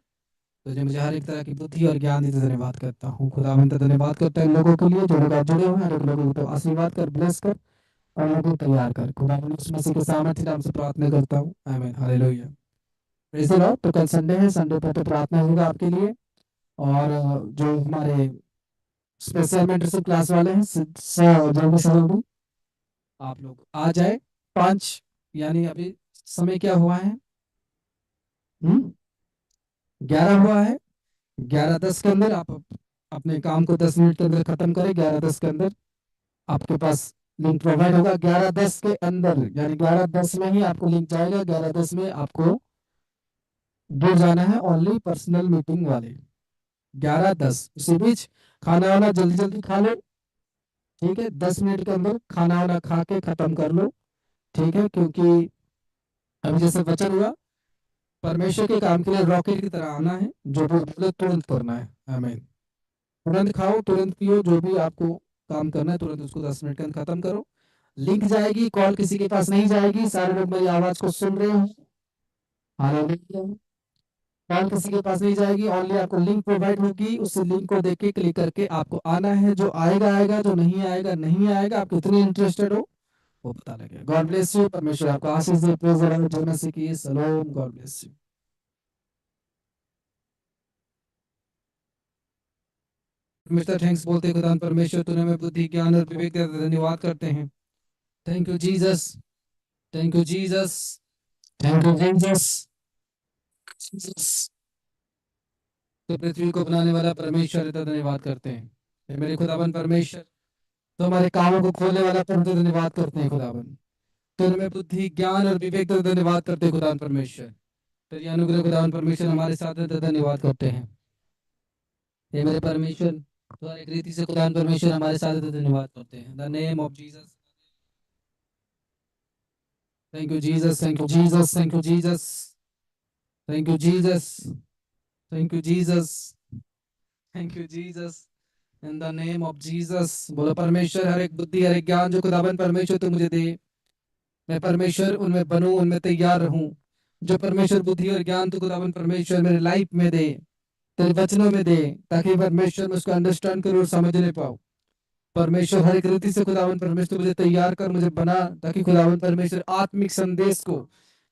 तुझे मुझे हर एक तरह की बुद्धि और ज्ञान दी, तो धन्यवाद करता हूँ खुदावन। तो धन्यवाद करता है इन लोगों के लिए जो लोग आज जुड़े हुए हैं, हर एक लोगों को तो आशीर्वाद कर, ब्लेस कर और लोगों को तैयार कर खुदावन, उस मसीह के सामर्थ्य नाम से प्रार्थना करता हूँ, आमीन हालेलुया। Praise the Lord. तो कल संडे है, संडे पर तो प्रार्थना होगा आपके लिए। और जो हमारे स्पेशल मेंटरशिप क्लास वाले हैं, जल्दी से जल्दी आप लोग आ जाए। 5 यानी अभी समय क्या हुआ है? 11 हुआ है। 11:10 के अंदर आप अपने काम को 10 मिनट के अंदर खत्म करें। 11:10 के अंदर आपके पास लिंक प्रोवाइड होगा। 11:10 के अंदर यानी 11:10 में ही आपको लिंक जाएगा। 11:10 में आपको जुड़ जाना है, ओनली पर्सनल मीटिंग वाले। 11:10 उसी बीच खाना वाना जल्दी जल्दी खा लो, ठीक है? 10 मिनट के अंदर खाना वाना खा के खत्म कर लो, ठीक है? क्योंकि अभी जैसे वचन हुआ, परमेश्वर के काम के लिए रॉकेट की तरह आना है, जो भी बोले तुरंत करना है। आमीन। तुरंत खाओ, तुरंत पियो, जो भी आपको काम करना है तुरंत उसको 10 मिनट के अंदर खत्म करो। लिंक जाएगी, कॉल किसी के पास नहीं जाएगी। सारे लोग मेरी आवाज को सुन रहे हो? हालेलुया। कॉल किसी के पास नहीं जाएगी, ओनली आपको लिंक प्रोवाइड होगी। उस लिंक को देख के क्लिक करके आपको आना है। जो आएगा आएगा, जो नहीं आएगा नहीं आएगा। आप कितने इंटरेस्टेड हो वो पता लगेगा। गॉड ब्लेस यू, परमेश्वर आपका आशीष दे। प्रेज द लॉर्ड, जय मसीह की सलाम। God bless you. Mister thanks बोलते हैं खुदा परमेश्वर, तूने हमें बुद्धि ज्ञान और विवेक दिया, धन्यवाद करते हैं। Thank you Jesus, thank you Jesus, thank you Jesus, Jesus. तो पृथ्वी को बनाने वाला परमेश्वर है, तो धन्यवाद करते हैं। हे मेरे खुदावन परमेश्वर, तो हमारे कामों को खोलने वाला, पर तो धन्यवाद करते हैं खुदावन। तो हमें बुद्धि ज्ञान और विवेक तो धन्यवाद करते हैं खुदावन परमेश्वर। तेरी अनुग्रह खुदावन परमेश्वर हमारे साथ है, तो धन्यवाद करते हैं। हे मेरे परमेश्वर, तो हर एक रीति से खुदावन परमेश्वर हमारे साथ है, तो धन्यवाद करते हैं। The name of Jesus. Thank you Jesus, thank you Jesus, thank you Jesus, thank you Jesus, thank you Jesus, thank you Jesus. In the name of Jesus. बोलो परमेश्वर, हर एक बुद्धि हर एक ज्ञान जो खुदावन परमेश्वर तू मुझे दे, मैं परमेश्वर उनमें बनूं, उनमें तैयार रहूं। जो परमेश्वर बुद्धि और ज्ञान तू खुदावन परमेश्वर मेरे लाइफ में दे, तेरे वचनों में दे, ताकि परमेश्वर मैं उसको अंडरस्टैंड करूं और समझने पाऊं। परमेश्वर हर एक रीति से खुदावन परमेश्वर मुझे तैयार कर, मुझे बना, ताकि खुदावन परमेश्वर आत्मिक संदेश को,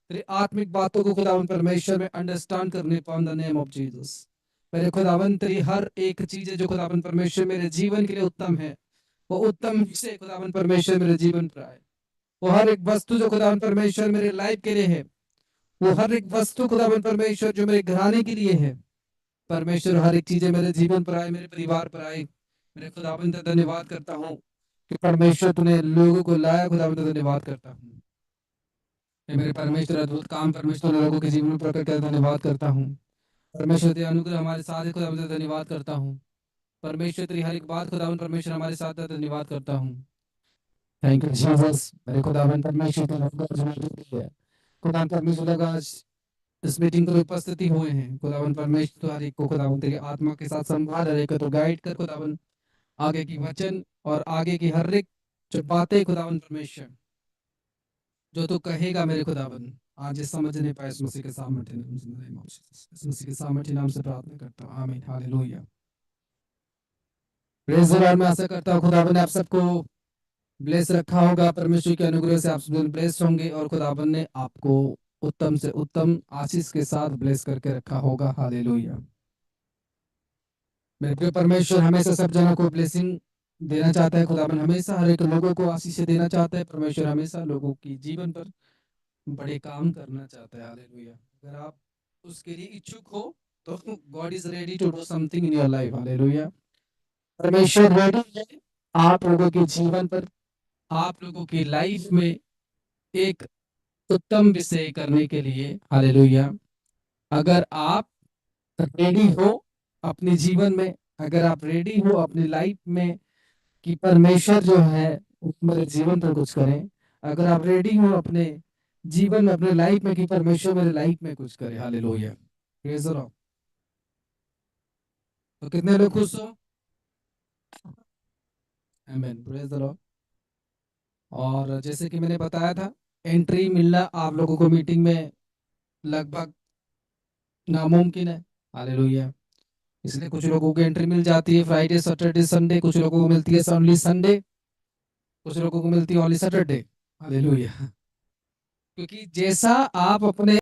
तेरी आत्मिक बातों को खुदावन परमेश्वर में अंडरस्टैंड करने पाऊं। The name of Jesus. मेरे खुदावन, तेरी हर एक चीज है जो खुदावन परमेश्वर मेरे जीवन के लिए उत्तम है, वो उत्तम से खुदावन परमेश्वर मेरे जीवन पर आए। वो हर एक वस्तु जो खुदावन परमेश्वर मेरे लाइफ के लिए है, वो हर एक वस्तु खुदावन परमेश्वर जो मेरे घराने के लिए है, परमेश्वर हर एक चीजें मेरे जीवन पर आए, मेरे परिवार पर आए। मेरे खुदावन का धन्यवाद करता हूँ कि परमेश्वर तूने लोगों को लाया। खुदावन का धन्यवाद करता हूँ। मेरे परमेश्वर, अद्भुत काम परमेश्वर ने लोगों के जीवन में प्रकट कर, धन्यवाद करता हूँ। परमेश्वर तेरे अनुग्रह हमारे साथ है, खुदावन का धन्यवाद करता हूँ। परमेश्वर तेरी हर एक बात खुदावन परमेश्वर हमारे साथ है, धन्यवाद करता हूँ। Thank you Jesus. मेरे खुदावन परमेश्वर तेरा अनुग्रह है। खुदावन परमेश्वर लगा आज इस मीटिंग को उपस्थिति हुए हैं, खुदावन परमेश्वर हर एक को खुदावन तेरी आत्मा के साथ संभाल, हर एक को तो गाइड कर खुदावन, आगे की वचन और आगे की हर एक जो बातें खुदावन परमेश्वर जो तू कहेगा मेरे खुदावन, आज ये समझ नहीं पाए, इस मसीह के सामर्थ्य नाम से, इस मसीह के सामर्थ्य नाम से प्रार्थना करता हूँ, आमीन हालेलुया। Praise the Lord. मैं आशा करता हूँ खुदावन ने आप सबको ब्लेस रखा होगा, परमेश्वर के अनुग्रह से आप सब ब्लेस होंगे और खुदावन ने आपको उत्तम से उत्तम आशीष के साथ ब्लेस करके रखा होगा, हालेलुया। मेरे प्रिय परमेश्वर हमेशा सब जनों को ब्लेसिंग देना चाहता है। खुदावन हमेशा हर एक लोगों को आशीष देना चाहता है। परमेश्वर हमेशा लोगों की जीवन पर बड़े काम करना चाहता है, हालेलुया। अगर आप उसके लिए इच्छुक हो तो God is ready to do something in your life, hallelujah. परमेश्वर रेडी है आप लोगों के जीवन पर, आप लोगों की लाइफ में एक उत्तम विषय करने के लिए, हालेलुया। अगर आप रेडी हो अपने जीवन में, अगर आप रेडी हो अपनी लाइफ में कि परमेश्वर जो है वो मेरे जीवन पर कुछ करें। अगर आप रेडी हो अपने जीवन में, अपने लाइफ में, कि परमेश्वर मेरे लाइफ में कुछ करे, हालेलुया, प्रेज द लॉर्ड। तो कितने लोग खुश हो? आमीन, प्रेज द लॉर्ड। और जैसे कि मैंने बताया था, एंट्री मिलना आप लोगों को मीटिंग में लगभग नामुमकिन है, हालेलुया। इसलिए कुछ लोगों को एंट्री मिल जाती है फ्राइडे सैटरडे संडे, कुछ लोगों को मिलती है ओनली संडे, कुछ लोगों को मिलती है ओनली सैटरडे, हालेलुया। क्योंकि जैसा आप अपने